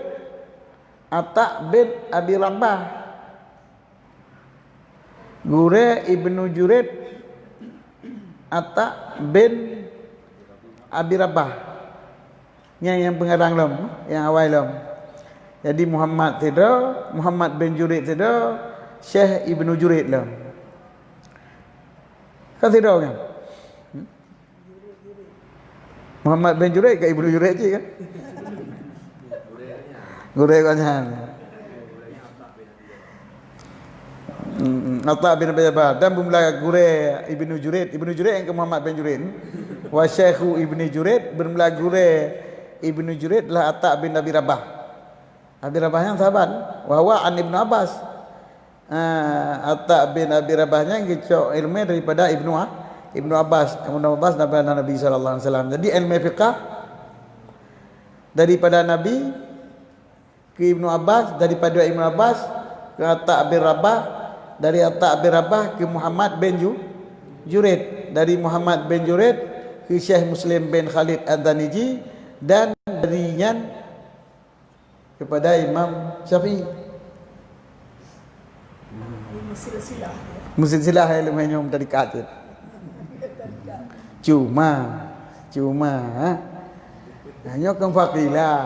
Speaker 1: Atta bin Abi Rabah. Gure Ibnu Jurid Atta bin Abi Rabah. Yang pengarang lom, yang awal lom. Jadi Muhammad tidak, Muhammad bin Jurid tidak, Syekh Ibnu Jurid lom. Kau tidak kan? Muhammad bin Jurid ke Ibnu Jurid je kan? Gure kan. Atta bin Abi Rabah dan bermula gure Ibnu Jurid yang ke Muhammad bin Jurid. Wa Syekhu Ibnu Jurid bermula gure Ibnu Jurid lah Atta bin Abi Rabah. Abi Rabah yang sahabat. Wa huwa an Ibnu Abbas. Atta bin Abi Rabahnya ngecok ilmu daripada Ibnu Abbas. Ibnu Abbas daripada Nabi sallallahu alaihi wasallam. Jadi ilmu fiqh daripada Nabi ke Ibnu Abbas, daripada Ibnu Abbas ke Atta bin Rabah, dari Atta bin Rabah ke Muhammad bin Jurid, dari Muhammad bin Jurid ke Syekh Muslim bin Khalid An-Zaniji, dan darinya kepada Imam Syafi'i. Silsilah ilmu yang tadi kata. Cuma hanya kan faqilah.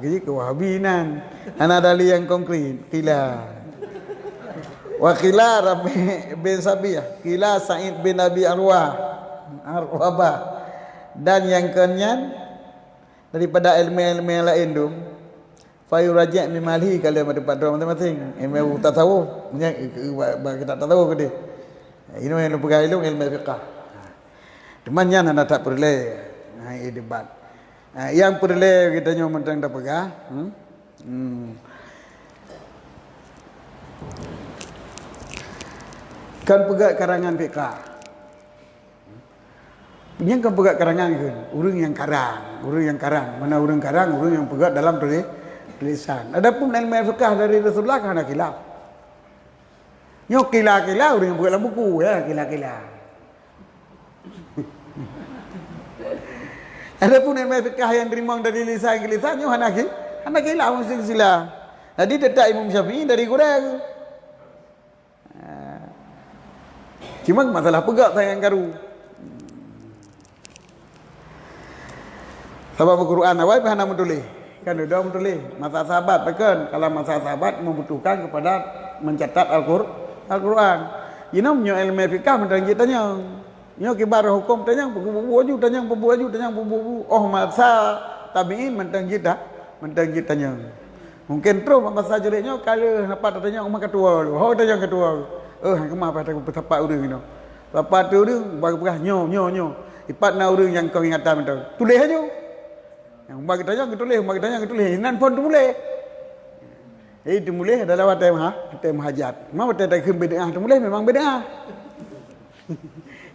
Speaker 1: Jadi kewahabinan. Ana dalil yang konkret. Qila. Wa qila Rabi bin Sabiyah. Qila Sa'id bin Abi Arwabah. Dan yang kenyan daripada ilmu-ilmu yang lain tu, fa yuraji' min malhi kalau ada pada masing-masing. Ilmu tasawuf, kita tahu ke dia. Ini yang lupa ilmu fiqh. Temannya anda tak perlu debat. Yang perlu kita nyoba tentang dah pegang. Kan pegang karangan fiqh. Yang kan pegang karangan kan, orang yang karang. Mana orang karang, orang yang pegang dalam tulisan. Adapun ilmu fiqh dari Rasulullah kan ada khilaf. Nyok kila-kila orang yang pegang dalam buku ya, kila-kila. Adapun ilmu fiqh yang terima dari lisan ke lisan, nyok hana khilaf mesti sila. Jadi tetap Imam Syafi'i dari Quran. Cuma masalah pegang yang garu. Sebab Al-Quran awal hana menulis. Kan dah menulis. Masa sahabat kan, kalau masa sahabat membutuhkan kepada mencatat Al-Quran. Ini punya ilmu fiqh mentang tanya. Ini kibar hukum tanya bubu tanya. Oh masa tabi'in mentang tanya. Mungkin terus masa jeliknya kalau dapat tanya umat ketua lu. Ho tanya ketua. Kemah pada pesapat urang ini. Lepas tu urang bagi nyo. Ipat na urang yang kau ingatan betul. Tulis aja. Yang bagi tanya ke tulis. Nan pun tu boleh. Itu boleh adalah watem hajat. Mau watem ke bid'ah tu boleh memang bid'ah.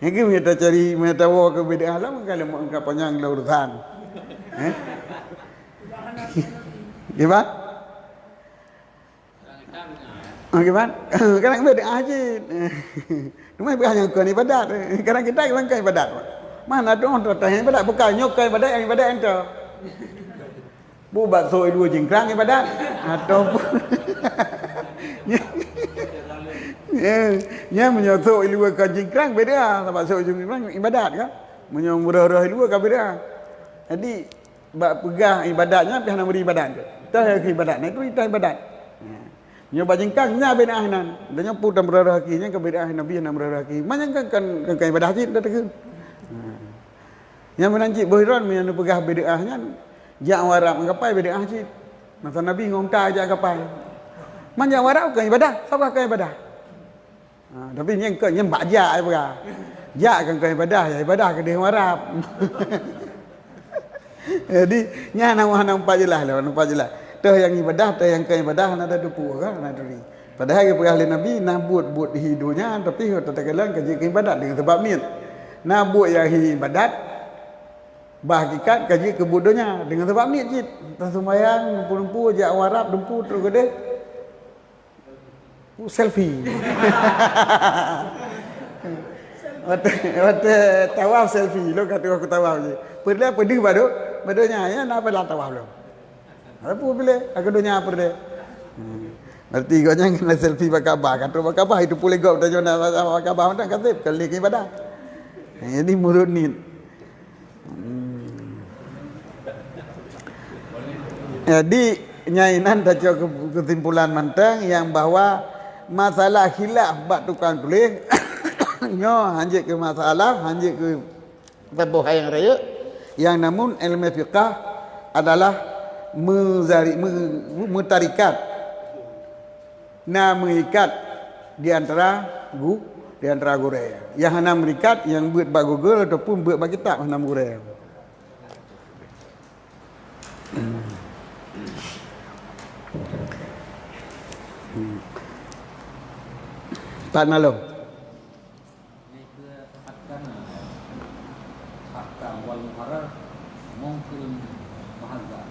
Speaker 1: Yang kita cari metawa ke bid'ah lah kalau mau engkau panjang lah urusan. Gimana? Gimana? Kadang bid'ah je. Cuma bid'ah yang kau ibadat. Kadang kita bilang kau ibadat. Mana tu orang tanya ibadat bukan nyok kau ibadat yang ibadat ento. Bu bakso dua jengkrang ibadat ataupun nya menyosok ilmu ka jengkrang beda sama bakso jengkrang ibadat kan menyong murah-murah ilmu ka beda. Jadi bak pegang ibadatnya pihak nak beri ibadat tu tah ibadat itu ibadat nya ba jengkrang nya beda ahnan dan nyapu dan murah hakinya ka beda nabi na murah haki mana kan ibadat hajit dah tegun nya menanci bohiron menyang pegang beda ahnya jak warak menggapai beda hajit Masa Nabi ngongta ajak kapai. Manja warap ke ibadah, siapa ke ibadah? Tapi yang ke yang bakja apa? Ja kan ke ibadah ke dia warap. Jadi nya nampak jelas lah, nampak jelas. Teh yang ibadah, teh yang ke ibadah ada dupu kan, ada duri. Padahal ahli Nabi nak buat hidupnya tapi terkadang kerja ke ibadat dengan sebab niat. Nak buat yang ibadat bahagikan kerja ke bodohnya dengan sebab niat cit. Tak sembahyang lumpu jak warap lumpu terus gede. Selfie. Waktu tawaf selfie lo kata aku tawaf je. Perlu pedih badonya ya nak apa tawaf lo. Apa boleh aku dunia apa dia. Berarti kau jangan kena selfie bakabah. Kata bakabah itu boleh kau tanya nak bakabah mana kata kali ibadah. Ini mulut ni. Jadi nyainan dah kesimpulan mantang yang bahawa masalah khilaf bab tukang tulis nyo hanjik ke masalah hanjik ke tabuh yang raya yang namun ilmu fiqah adalah mutarikat mengikat di antara gurau yang hana mengikat yang buat bag Google ataupun buat bag kitab hana gurau. Tak nalung.
Speaker 2: Ini ke hakkan wal muharrar mungkin mahadzab.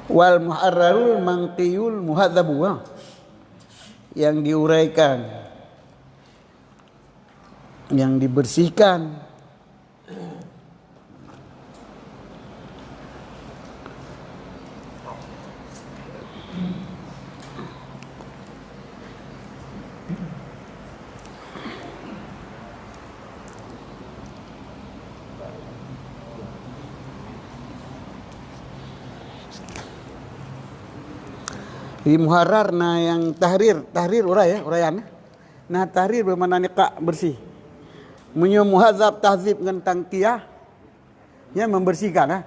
Speaker 1: Wal muharrarul manqiyul muhadzabu yang diuraikan, yang dibersihkan. Di muharrar na yang tahrir urai uraian. Nah tahrir bermakna niqab bersih. Munyo muhadzab tahzib dengan tangkiyah yang membersihkan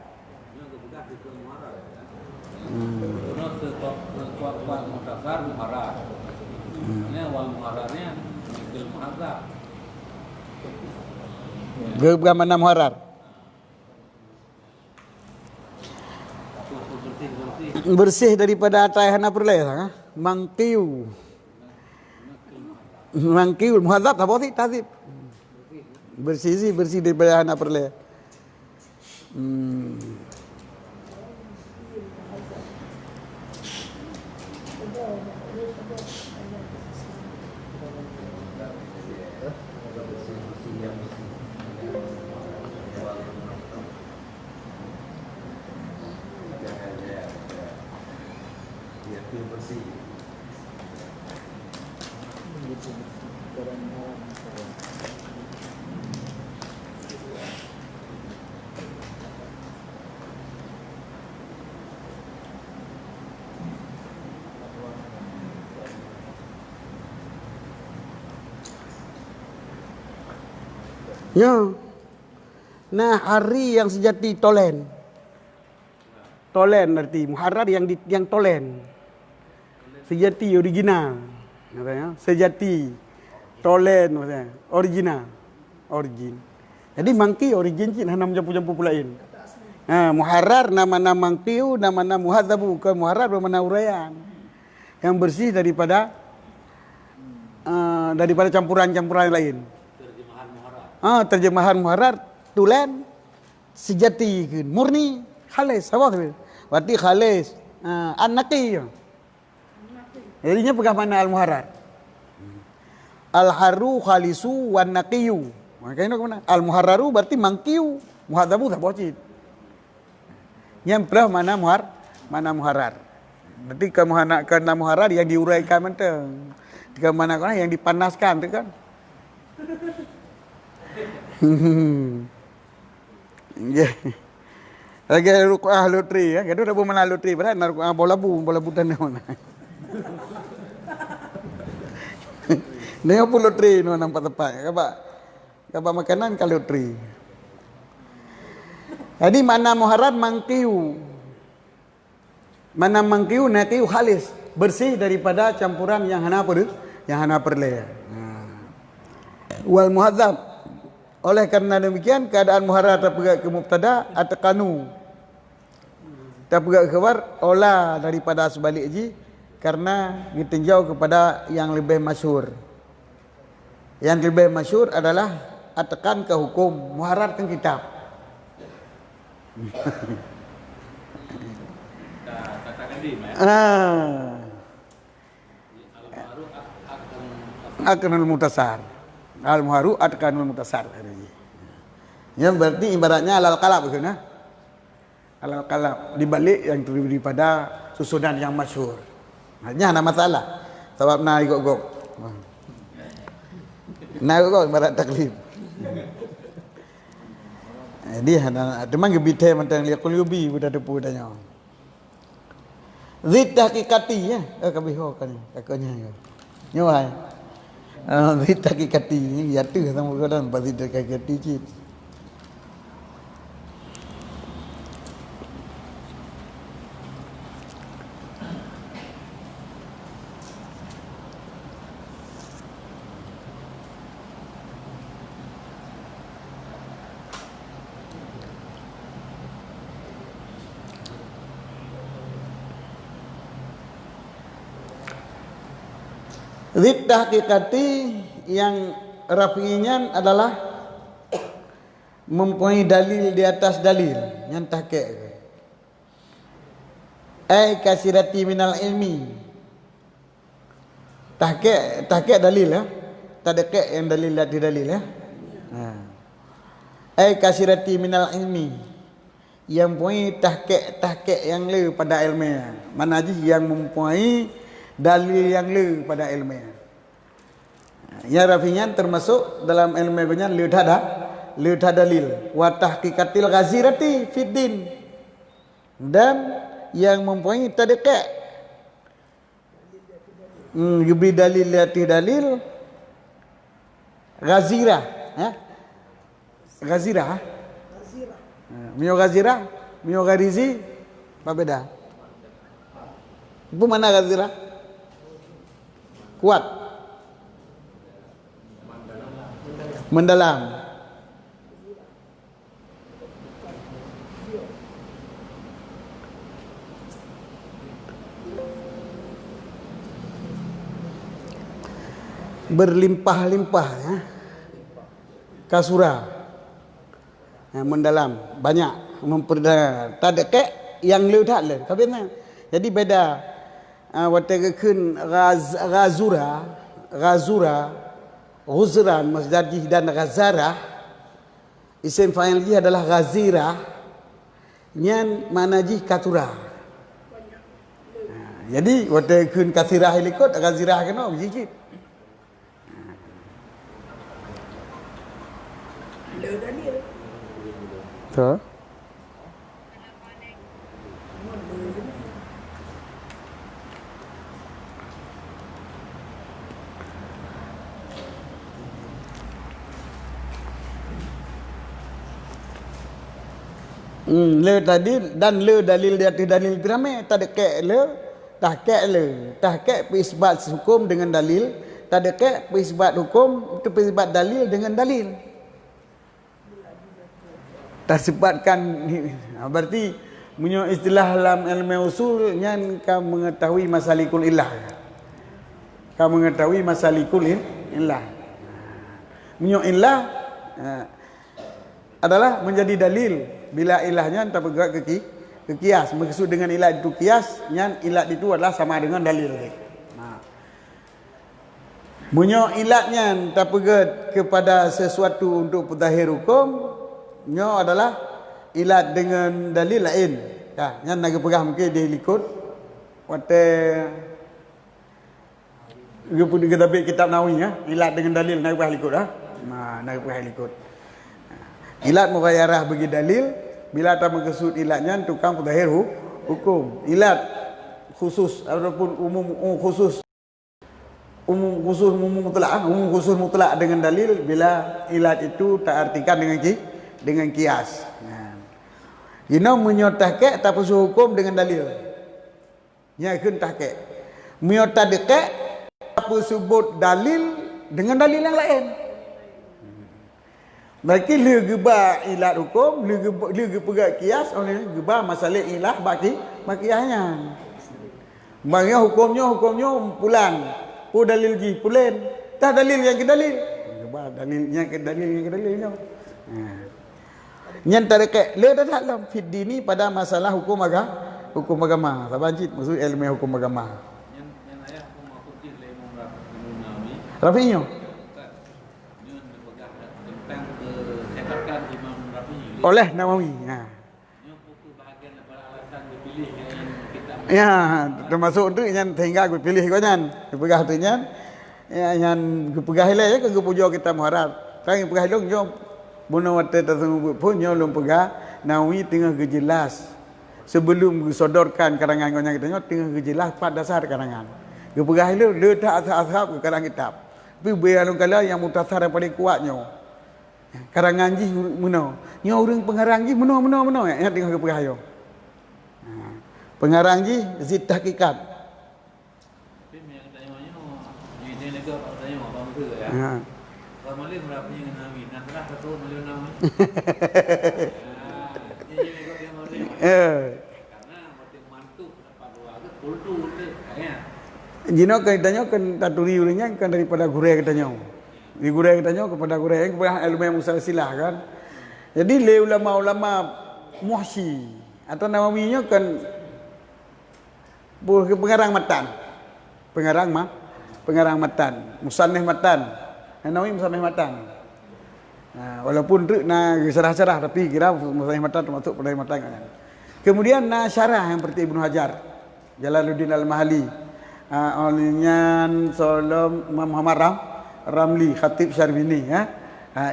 Speaker 2: Wal muhtasar muharrar. Ini wal muharrarnya mungkin muhadzab.
Speaker 1: Bagaimana muharrar? Bersih daripada atayana perleh mangkiu muhadzab apa sih tahzib bersih daripada hana perleh. Ya. Nah, hari yang sejati tolen. Tolen arti muharrar yang tolen. Sejati original. Katanya, sejati tolen maksudnya, original. Origin. Jadi mangki origin cik nama campur-campur pulain. Muharrar nama-nama mangkiu, nama-nama muhadzabu, bukan muharrar bermakna uraian. Yang bersih daripada campuran-campuran lain. Terjemahan muharrar tulen sejati murni khalis apa tu? Berarti khalis an-naqi. Jadinya pegang mana al-muharrar? Al-haru khalisu wan naqiyu. Makanya mana? Al-muharraru berarti mangkiu, muhadzabu tak bocit. Yang belah mana muharrar. Berarti kemana muharrar yang diuraikan menteng. Kemana yang dipanaskan tu kan? Ya. Lagi rukuah lotri ya. Gaduh dah mana lotri berat nak rukuah bola butan mana. Dia pun lotri nampak tepat. Kaba makanan kalau lotri. Jadi mana muharrar mangkiu. Mana mangkiu naqiu halis, bersih daripada campuran yang hana apa? Yang hana perle. Wal muhadzab. Oleh karena demikian keadaan muharrar terpegat ke mubtada atau kanu. Terpegat khabar olah daripada sebalik ji karena ditinjau kepada yang lebih masyhur. Yang lebih masyhur adalah atakan ke hukum, muharrar ke kitab.
Speaker 2: Katakan di
Speaker 1: Akanul mutasar. Al muharu akanul mutasar. Ya berarti ibaratnya alal qalab gitu nah. Alal qalab dibalik yang terdiri pada susunan yang masyhur. Hanya ada masalah. Sebab na igok-gok. Na igok ibarat taklif. Jadi ada demang gebite mentang liakul yubi budak depu tanya. Zid hakikati ya. Kabiho kan kakaknya. Nyuai. Zid hakikati ya tu sama kodan pasti zid hakikati cip. Zid hakikati yang rafi'nya adalah mempunyai dalil di atas dalil yang tahqiq. Ai kasirati minal ilmi. Tahqiq dalil ya. Tadqiq yang dalil di dalil ya. Ai kasirati minal ilmi. Yang mempunyai tahqiq yang lebih pada ilmiah. Mana aja yang mempunyai dalil yang le pada ilmiah. Ya rafi'nya termasuk dalam ilmiahnya le dah dalil wa tahqiqatil ghazirati fid din, dan yang mempunyai tadqiq diberi dalil liati dalil ghazirah ya. Ghazirah mio ghazirah mio gharizi apa beda? Itu mana ghazirah? Kuat, mendalam. Berlimpah-limpah ya. Kasura. Ya, mendalam, banyak memperdalam. Tadqiq yang leudah le. Kabinnya. Jadi beda. Watakeun ghazura, ghuzran masdar dan ghazara. Isim fa'il ji adalah ghazira. Nyan mana ji katura. Jadi watakeun kathirah ilikut ghazirah kena bijik. So le dalil dan le dalil di atas dalil ramai tadqiq le tahqiq isbat hukum dengan dalil, tadqiq isbat hukum itu isbat dalil dengan dalil. Tersibatkan berarti punya istilah dalam ilmu usul yang kamu mengetahui masalikul illah. Kamu mengetahui masalikul illah. Punya illah adalah menjadi dalil bila ilahnya tak bergerak ke kias. Maksud dengan ilah itu kias, yang ilah itu adalah sama dengan dalil. Punya ilahnya tak bergerak kepada sesuatu untuk pezahir hukum, nya adalah ilat dengan dalil lain. Ya, yang nak pegang mungkin dia ikut wate kita baca kitab Nawawi ya, ilat dengan dalil nak pegang ikut ah. Nak pegang ikut. Ilat mughayarah bagi dalil bila tak maksud ilatnya tukang pezahir hukum. Ilat khusus ataupun umum khusus umum khusus mutlak dengan dalil bila ilat itu tak artikan dengan kias. Ino menyotahke tapi hukum dengan dalil. Nya kun tahke. Menyotadeke tapi sebut dalil dengan dalil yang lain. Bagi le geba ilat hukum, le geba kias oleh geba masalah ilah bagi makiyahnya. Bagi hukumnya pulang. Oh dalil ji pulen. Tak dalil yang ke dalil. Geba dalilnya ke dalil yang ke dalilnya. Nyan tareke le dah dalam fid dini pada masalah hukum agama. Sabancit maksud ilmu hukum agama.
Speaker 2: Yang ayah aku mau kutip le Imam Nawawi.
Speaker 1: Rafi'nya.
Speaker 2: Dia berpegang tentang kesehatan Imam Rafi'i.
Speaker 1: Oleh Nawawi. Ha.
Speaker 2: Dia buku bahagian daripada alasan dipilih yang kita.
Speaker 1: Ya, termasuk tu nyan sehingga aku pilih kau nyan. Pegah tu nyan. Ya nyan pegah le ya ke pujo kita muharab. Kan pegah dong jom. Bono wate tersebut pun nyolong pegah Nawawi tengah kejelas sebelum disodorkan karangan kau yang kita nyok tengah kejelas pada dasar karangan. Ke pegah itu le tak ashab ke karang kitab. Tapi beano kala yang mutasar paling kuatnya. Karangan ji meno. Nyo urang pengarang ji meno ya tengah ke pegah yo. Pengarang ji zid tahqiqat.
Speaker 2: Tapi yang tanya-tanya ini lega tanya apa betul ya.
Speaker 1: Ha.
Speaker 2: Kalau malih berapa yang Nawawi? Nak serah satu malih Nawawi. Ini lega dia malih. Karena mati mantu dapat dua ke kultu tu kayaknya.
Speaker 1: Jino kaitannya kan taturi ulingnya kan daripada gureh katanya. Di gureh katanya kepada gureh yang kepada ilmu yang musalsilah kan. Jadi le ulama-ulama Muhsi atau Nawawinya kan pengarang matan. Pengarang matan, musannif matan. Nawawi musannif matan. Walaupun tu na syarah-syarah tapi kira musannif matan termasuk pengarang matan kan. Kemudian na syarah yang seperti Ibnu Hajar, Jalaluddin Al-Mahali, Alinyan Solom Muhammad Ramli Khatib Syarbini ya.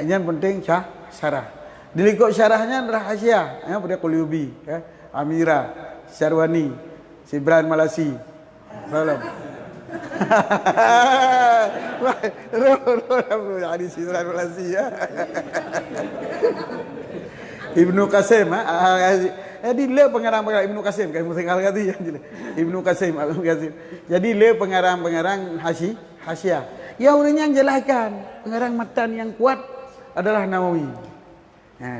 Speaker 1: Yang penting syarah. Dilikut syarahnya rahasia ya pada Qulubi ya. Amira Syarwani Sibran Malasi. Salam. Hadis Sibran Malasi ya. Ibnu Qasim jadi le pengarang-pengarang Ibnu Qasim kayak musinggal kati ya. Ibnu Qasim jadi le pengarang-pengarang hasiah. Ya orang yang jelaskan pengarang matan yang kuat adalah Nawawi.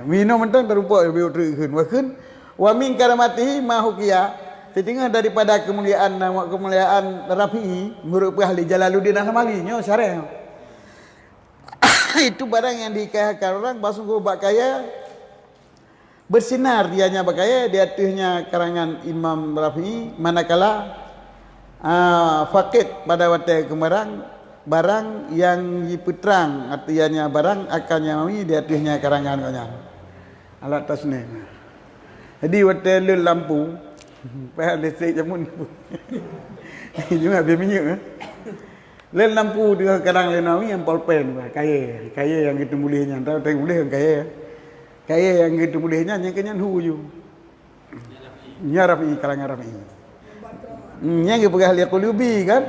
Speaker 1: Minum mentang terupa lebih terkeun wakeun wa min karamatihi ma huqiya setengah daripada kemuliaan Rafi'i merupakan ahli Jalaluddin Al-Mahali nyo syarah. Itu barang yang dikayakan orang basungguh bak kaya bersinar dianya bak kaya di atasnya karangan Imam Rafi'i manakala fakit pada waktu kemarang barang yang diputrang artinya barang akan Nawawi di atasnya karangan kanya alat tasnih. Jadi waktu lampu payah listrik jamun cuma biar minyak len lampu dengan karang Nawawi yang polpen kaya yang gitu mulihnya tahu mulih kaya yang gitu mulihnya yang kenyan huju nya Rafi'i karangan Rafi'i nya ge pegah lihat Qulubi kan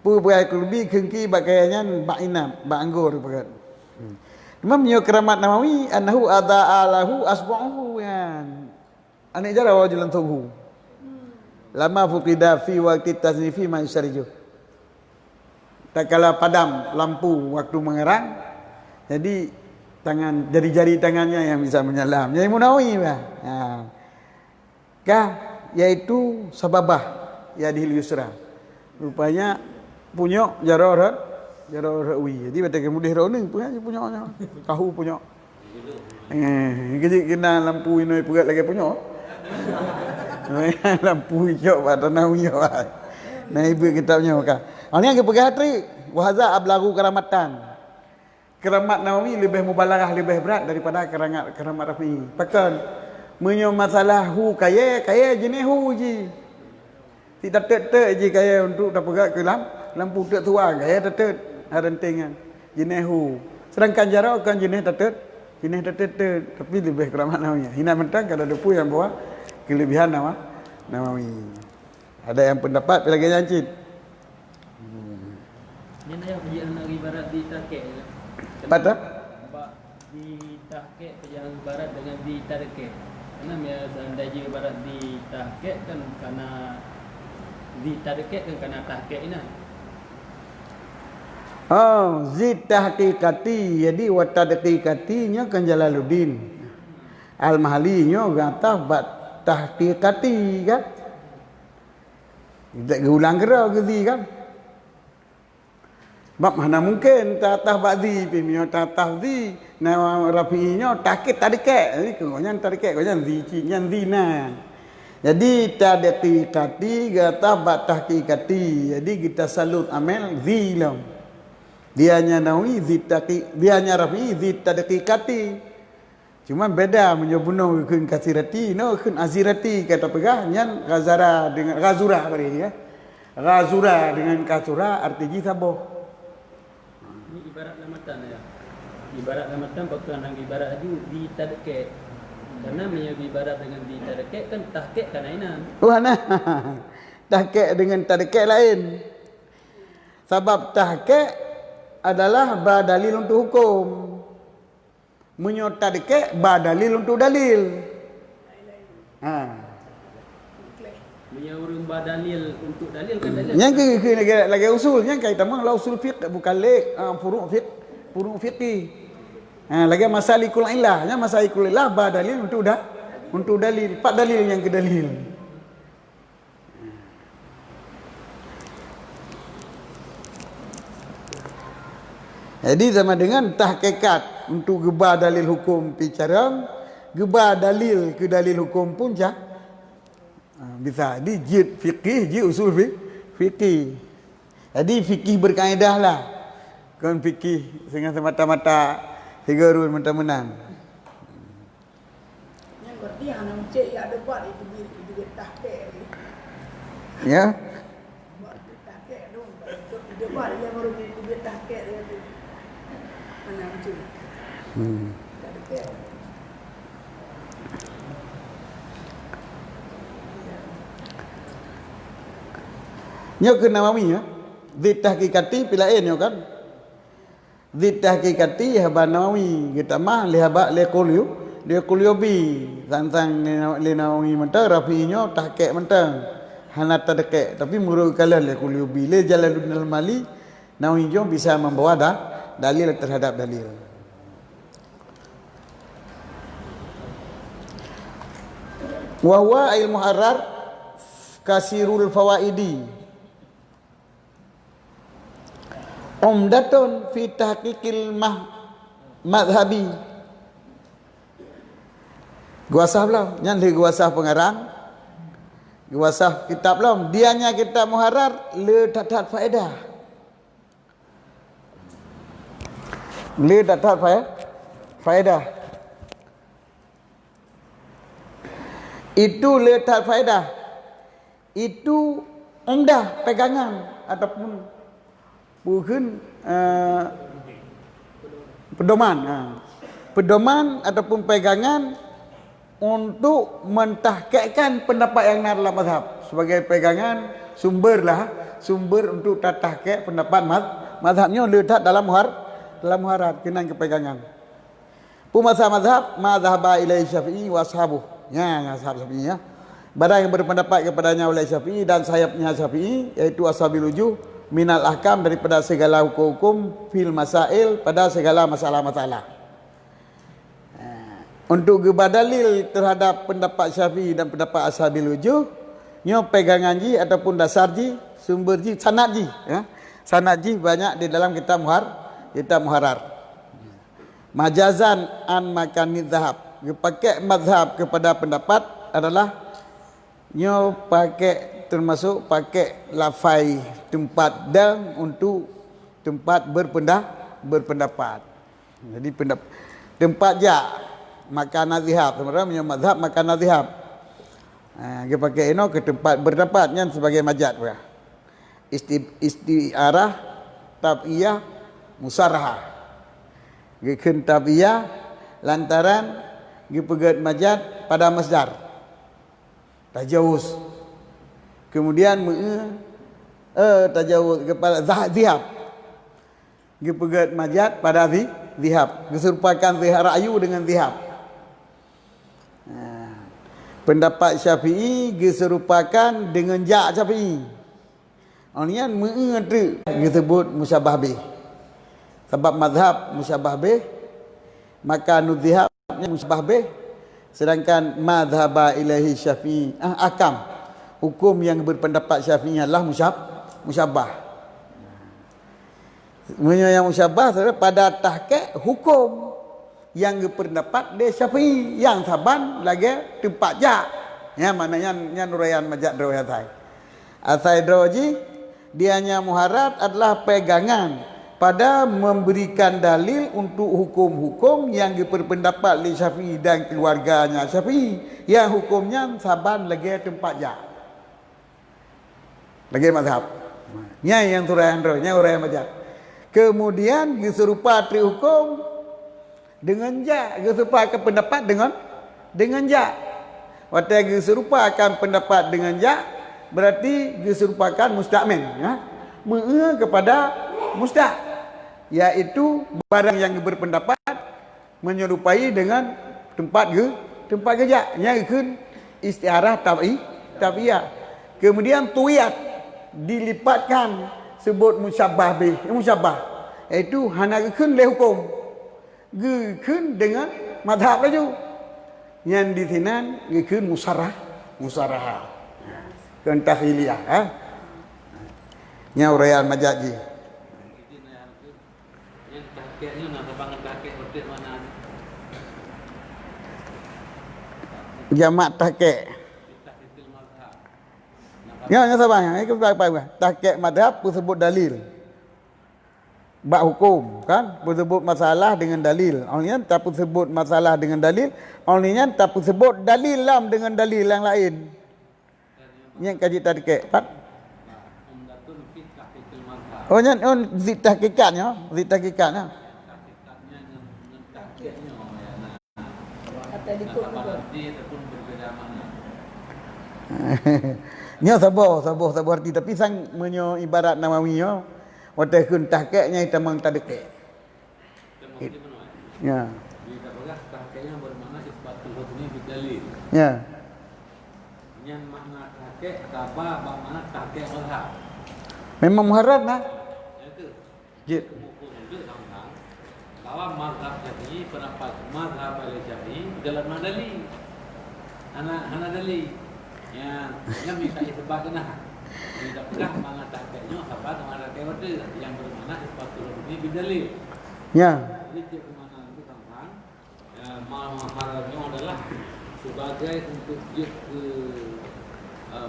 Speaker 1: pegah Qulubi kengki bakayanya bak inam bak anggur pegat Imam nyo keramat Nawawi annahu ada'alahu asba'uhu yan anik jara wajulan tuhu lama fuqida fi waqti tasnifi ma yusariju tak kala padam lampu waktu mengerang jadi tangan jari-jari tangannya yang bisa menyelam jadi Nawawi yaitu sababah yadil yusra rupanya punya jara wi jadi betul kemudian rone punya tahu punya kena lampu ini pegat lagi punya lampu hijau pada Nawawi nah ibu kitabnya maka ini yang pegat tri wahaza ablagu keramatan keramat Nawawi lebih mubalarah lebih berat daripada keramat Rafi'i pakan menyo masalah hu kaya jenis hu ji tidak tek ji kaya untuk tak pegat ke lampu tak tua kaya tek harentingan jenis hu sedangkan jarak kan jenis tek tapi lebih keramat Nawawi hina mentang kada depu yang bawa kelebihan Nawawi ada yang pendapat lagi jancit
Speaker 4: Ini ayah pujian nak ibarat di takek.
Speaker 1: pada
Speaker 4: ditahkik yang ibarat dengan ditarkik. Karena ya seandainya ibarat ditahkik kan karena ditarkik kan karena tahkik ini.
Speaker 1: Oh, zid tahqiqati. Jadi wa tadqiqatinya kan Jalaluddin. Al-Mahalinya kata bat tahqiqati kan. Tak ulang kera ke zi kan. Sebab mana mungkin tatah ba'di pimio tatah zi nama rafi'inya takit tadikek. Jadi kengonya tadikek kengonya zi cinya zina. Jadi tadqiqati kata bat tahqiqati. Jadi kita salut amel zi lam. Dianya nawi zi taqi, dianya rafi'i zi tadqiqati. Cuma beda menyobuno kun kasirati no kun azirati kata pegah nyan ghazara dengan ghazura bari ya. Ghazura dengan kasura artinya saboh.
Speaker 4: Ini ibarat lamatan ya. Ibarat lamatan bukan hang ibarat aju ditadkik. Karena menjadi ibarat dengan ditadkik kan tahkik kan ainan.
Speaker 1: Wah nah. Tahkik dengan tadkik lain. Sebab tahkik adalah badalil untuk hukum. Menyotadkik badalil untuk dalil.
Speaker 4: Menyuruh badalil untuk dalil kan dalil.
Speaker 1: Yang lagi usulnya kaitan dengan usul fiqh bukan lek furu' fiqh. Lagi masalikul illah, nya masalikul illah badalil untuk dalil, pak dalil yang ke dalil. Jadi sama dengan tahqiqat untuk gebah dalil hukum bicara, gebah dalil ke dalil hukum pun bisa di jid fiqih, jid usul fiqih. Jadi fikih berkaedah lah. Kan fikih dengan semata-mata higarun mentah-menang.
Speaker 5: Yang berarti anak cek ya ada buat itu tahkik.
Speaker 1: Ya.
Speaker 5: Buat tahkik dong. Dia buat dia baru dia tahkik dia tu. Anak cek. Tahkik.
Speaker 1: Nyo ke Nawawi ya. Zid tahqiqati pilain yo kan. Zid tahqiqati haba Nawawi kita mah lihaba liqulyu bi tantang li Nawawi mentah rafi'inyo tahqiq mentah. Hana tadqiq tapi murud kala liqulyu bi li Jalaluddin Al-Mali Nawawi jo bisa membawa dalil terhadap dalil. Wa huwa ilmu muharrar kasirul fawaidi. Umdatun fi tahqiqil madhabi. Guasah belum? Yang li guasah pengarang. Guasah kitab belum? Dianya kitab muharrar le tatat faedah. Le tatat faedah. Itu le tatat faedah. Itu umdah pegangan ataupun bukan pedoman ataupun pegangan untuk mentahkikkan pendapat yang dalam mazhab sebagai pegangan sumber untuk tahkik pendapat mazhabnya letak dalam muharrar kena kepegangan. Mazhab ilai Syafi'i wa ashabuh. Ya, ashab Syafi'i ya. Barang yang berpendapat kepadanya oleh Syafi'i dan sayapnya Syafi'i yaitu ashabil wujuh minal ahkam daripada segala hukum fil masail pada segala masalah-masalah. Untuk gebah dalil terhadap pendapat Syafi'i dan pendapat ashabil wujuh nyo pegangan ji ataupun dasar ji sumber ji sanad ji ya. Sanad ji banyak di dalam kitab muharrar. Majazan an makanid zahab. Pakai mazhab kepada pendapat adalah nyo pakai termasuk pakai lafai tempat dan untuk tempat berpendapat. Jadi tempat ja makan azhab sebenarnya mazhab makan azhab. Dia pakai ino ke tempat berdapatnya sebagai majaz ya. Istiarah tabiyah musarahah. Gekeun tabiyah lantaran dipegat majaz pada masdar. Tajawuz. Kemudian tajawuz kepada zahab. Dipegat majaz pada zihab. Keserupakan zihar ra'yu dengan zihab. Pendapat Syafi'i keserupakan dengan ja' Syafi'i. Orangnya mengerti disebut musyabah bih. Sebab mazhab musyabah bih, maka nudzihabnya musyabah bih. Sedangkan mazhaba ilahi Syafi'i akam, hukum yang berpendapat Syafi'i adalah musyabah. Sebenarnya yang musyabah pada tahqiq hukum yang berpendapat dia Syafi'i yang saban lagi tempat ja. Ya maknanya nuraian majak drawai asai drawji dianya muharrat adalah pegangan pada memberikan dalil untuk hukum-hukum yang berpendapat oleh Syafi'i dan keluarganya Syafi'i yang hukumnya saban lagi tempat ja. Lagi mazhab. Nya yang suraian drawnya uraian majak. Kemudian diserupa tri hukum dengan ja, diserupakan pendapat dengan ja. Waktu diserupakan pendapat dengan ja, berarti diserupakan mustakmin, ya. Kepada mustaq, yaitu barang yang berpendapat menyerupai dengan tempat kerja, yang istiarah tabi'iyah. Kemudian tuiyat dilipatkan sebut musyabah bih, musyabah, iaitu hana le hukum gekun dengan madhab laju yang di sini gekun musarah kan takhiliyah nya uraian majaji
Speaker 2: yang tahqiqnya nak bangun tahqiq betul mana
Speaker 1: jamak tahqiq
Speaker 2: tahqiqil mazhab.
Speaker 1: nya sabar itu apa tahqiq madhab tersebut dalil bab hukum kan sebut masalah dengan dalil. Orangnya tak sebut masalah dengan dalil, orangnya tak sebut dalil lam dengan dalil yang lain. Yang kaji tahqiq.
Speaker 2: Umdatun fi tahqiqil mazhab.
Speaker 1: Oh nya zid tahqiqatnya, zid tahqiqatnya.
Speaker 2: Tahqiqatnya dengan tahqiqnya ya.
Speaker 5: Kata dikut
Speaker 2: Apa arti ataupun berbeda mana.
Speaker 1: Nya sabar arti tapi sang menyo ibarat Nawawi waktu kun tahqiqnya itu memang tak dekat. Ya.
Speaker 2: Kita belah tahqiqnya bermakna isbatul hukmi bidalil.
Speaker 1: Ya.
Speaker 2: Yang makna tahqiq apa makna tahqiq mazhab.
Speaker 1: Memang muharrar nah.
Speaker 2: Itu.
Speaker 1: Jid.
Speaker 2: Hukum itu tentang bahwa mazhab Syafi'i pendapat mazhab Syafi'i dalam dalil. Hana dalil. Yang minta isbat kena. Tidak pernah mana tahqiqnya apa mana teori yang bermakna isbatul hukmi bidalil.
Speaker 1: Ya.
Speaker 2: Jadi kemana itu tentang maharanya adalah sebagai untuk dia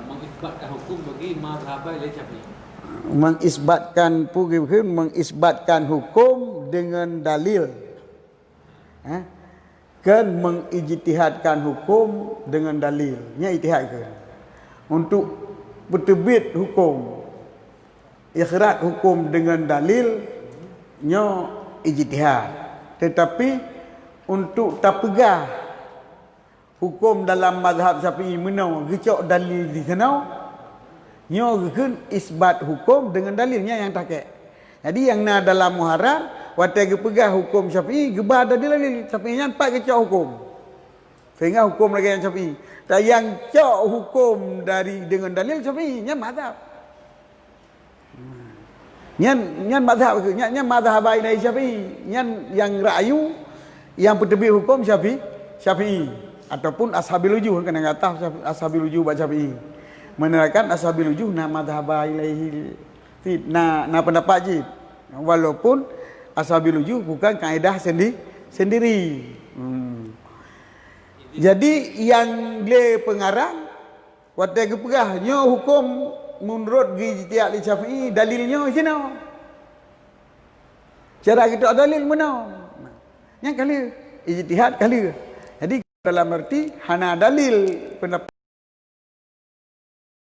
Speaker 2: mengisbatkan hukum bagi mazhab Syafi'i.
Speaker 1: Mengisbatkan hukum dengan dalil. Kan mengijtihadkan hukum dengan dalil. Nya ijtihad ke. Untuk bertebit hukum, ikhraj hukum dengan dalil nya ijtihad. Tetapi untuk tak pegah hukum dalam mazhab Syafi'i menau gecok dalil di sana nya gen isbat hukum dengan dalilnya yang tahqiq. Jadi yang na dalam muharrar waktu pegah hukum Syafi'i gebah dalil Syafi'i nya empat gecok hukum. Sehingga hukum lagi yang Syafi'i. Dan yang cok hukum dari dengan dalil Syafi'i nya mazhab. Nyan mazhab ke? Nyan mazhab dari Syafi'i. Nyan yang ra'yu yang bertebik hukum Syafi'i ataupun ashabil wujuh kan yang kata ashabil wujuh baca Syafi'i. Menerangkan ashabil wujuh na mazhab ilaihi na pendapat je. Walaupun ashabil wujuh bukan kaedah sendiri. Jadi yang le pengarang waktu kepegahnya hukum menurut ijtihad Syafi'i dalilnya di sini. Cara kita dalil mana? Yang kali ijtihad kali. Jadi dalam arti hana dalil pendapat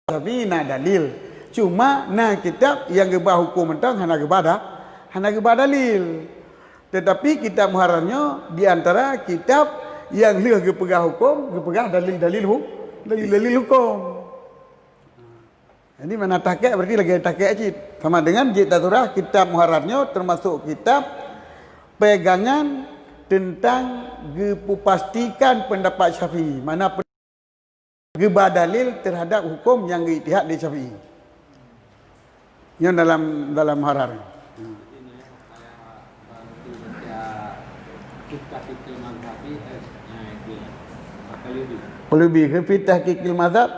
Speaker 1: Syafi'i na dalil. Cuma na kitab yang gebah hukum mentang hana gebah dalil. Tetapi kitab muharrarnya di antara kitab yang leh gepegah hukum, gepegah dalil hukum. Jadi mana tahqiq berarti lagi tahqiq cit. Sama dengan jid daturah kitab muharrarnya termasuk kitab pegangan tentang pastikan pendapat Syafi'i. Mana dalil terhadap hukum yang ijtihad di Syafi'i. Yang dalam harar. Qulubi fi tahqiqil mazhab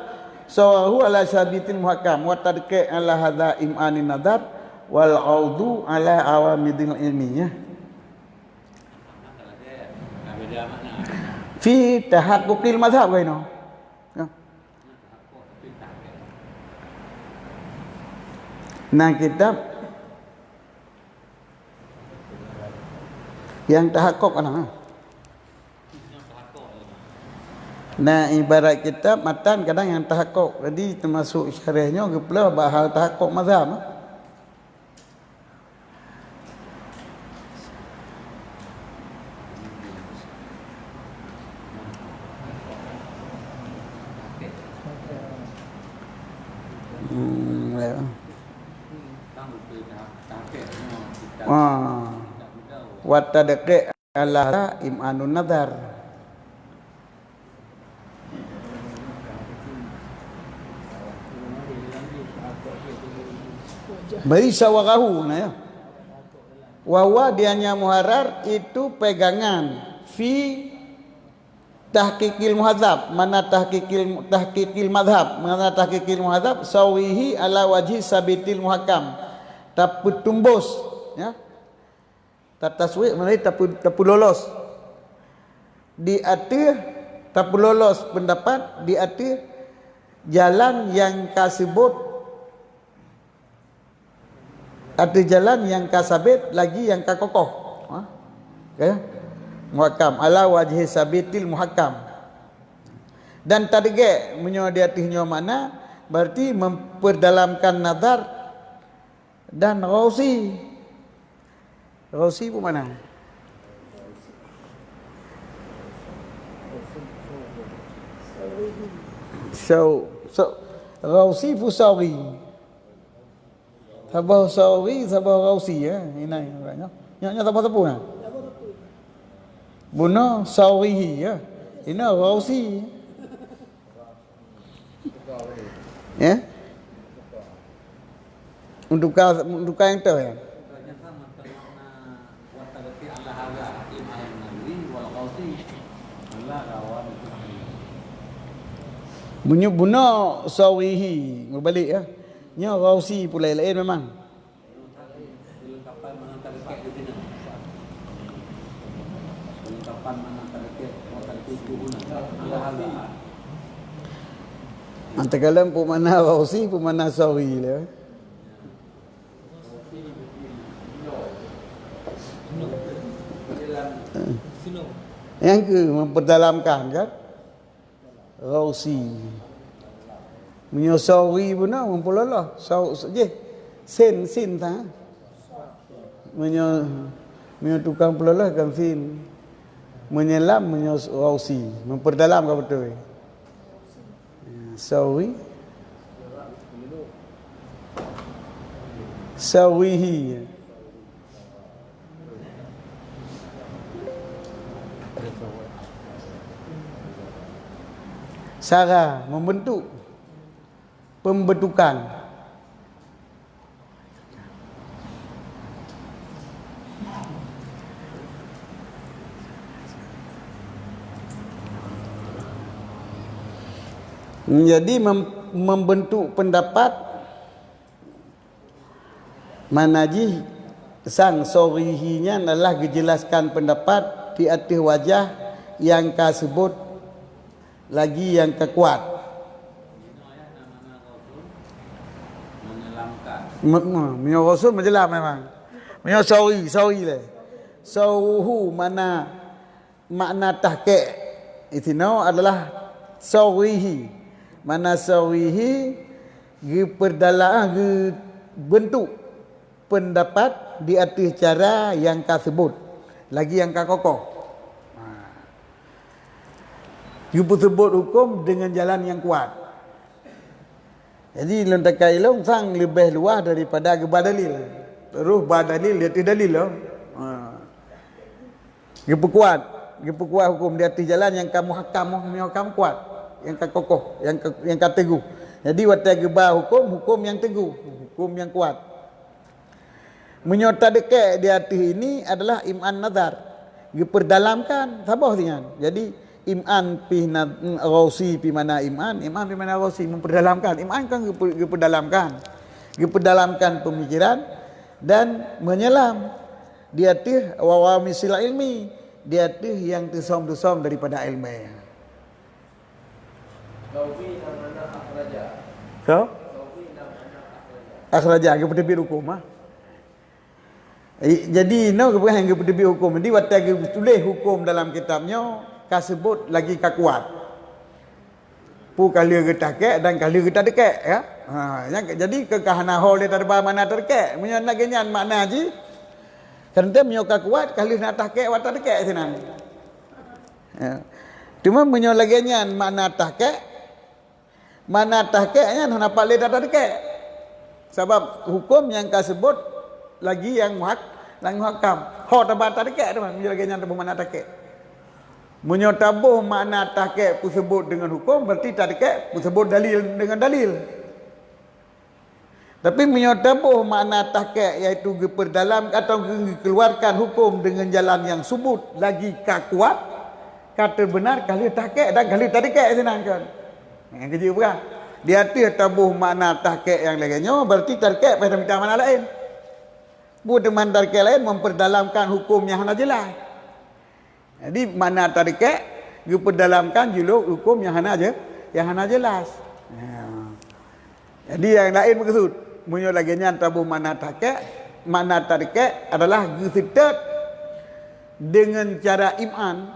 Speaker 1: sawahu ala sabitil muhakkam wa tadqiq ala hadza im'anin nadar wal audu ala awamidil ilmiyah fi tahaqquqil mazhab kaino. Nah, kitab yang tahakkuk ana. Nah, ibarat kitab matan kadang yang tahakkuk. Jadi termasuk syarahnya pula bahal tahakkuk mazhab. Wa tadqiq ala im'anun nadar. Beri sawarahu nah ya. Wawa dianya muharar itu pegangan fi tahqiqil muhadzab. Mana tahqiqil madhab, mana tahqiqil muhadzab sawihi ala wajhi sabitil muhakkam. Tapi tumbus ya. Taswih mana tapi lolos. Di atas tapi lolos pendapat di atas jalan yang kasebut. Ada jalan yang kasabit lagi yang kakokoh. Okay. Muhakkam ala wajhi sabitil muhakkam. Dan target menyodiatinya mana? Berarti memperdalamkan nazar dan ghausi. Ghausi pun mana? So ghausi fusawi. Sabah sawi, sabah ghausi ya. Ini orangnya. Nya tepu nah. Buno sawihi ya. Ini ghausi. Ya. Untuk yang tahu ya. Bunyi buno sawihi berbalik ya. Nya ghausi pula lain memang. Antara pu mana ghausi pu mana sawi lah. Yang ke memperdalamkan kan ghausi. Menyosawi benar mempulalah sau saja sen ta tukang pulalah kan sin menyelam menyosausi memperdalam ke betul sawihi Sarah membentuk pembentukan. Jadi membentuk pendapat manaji sang sorihinya adalah dijelaskan pendapat di atas wajah yang kasebut lagi yang kekuat. Minyak rasul menjelam memang. Minyak sawi le. Sauhu mana makna tahqiq itu adalah sawihi. Mana sawihi bentuk pendapat di atas cara yang kasebut lagi yang kakokoh. Sebut hukum dengan jalan yang kuat. Jadi lontakai long sang lebih luas daripada gebah dalil. Terus bah dalil dia tidak dalil loh. Gepu kuat hukum di atas jalan yang kamu hakam kuat, yang kokoh, yang teguh. Jadi watai gebah hukum yang teguh, hukum yang kuat. Menyota dekat di atas ini adalah iman nazar. Diperdalamkan, sabah dengan. Jadi iman pi ghausi pi mana iman pi mana ghausi, memperdalamkan. Iman kan diperdalamkan pemikiran dan menyelam di atas wawamisil ilmi, di atas yang tusom daripada ilmu. So? Akhraja kepada bi hukum ah. Jadi kebukan yang kepada bi hukum. Jadi waktu tulis hukum dalam kitabnya kasebut lagi kuat. Pu kali getakek dan kali getakek ya. Jadi kekahana hol dia terba mana terkek. Menyo nak genyan makna ji. Kerana menyoka kuat kali nak takek wat terkek sinan. Ya. Cuma menyo lagi nyan makna takek. Mana tahqiqnya nak boleh tak tahqiq. Sebab hukum yang kasebut lagi yang muhakam. Ho tabat tahqiq tu menjadi yang mana tahqiq. Menyotabuh makna tahqiq pu sebut dengan hukum berarti tahqiq pu sebut dalil dengan dalil. Tapi menyotabuh makna tahqiq iaitu diperdalam atau dikeluarkan hukum dengan jalan yang subut lagi kuat, kata benar kali tahqiq dan kali tahqiq senangkan. Yang kerja bukan. Di atas tabuh makna tahqiq yang lainnya berarti tahqiq pada minta mana lain. Bukan tahqiq lain memperdalamkan hukum yang hana jelas. Jadi makna tahqiq diperdalamkan juluk hukum yang hana jelas. Jadi yang lain maksud munyo laginya tabuh makna tahqiq adalah gesetet dengan cara iman,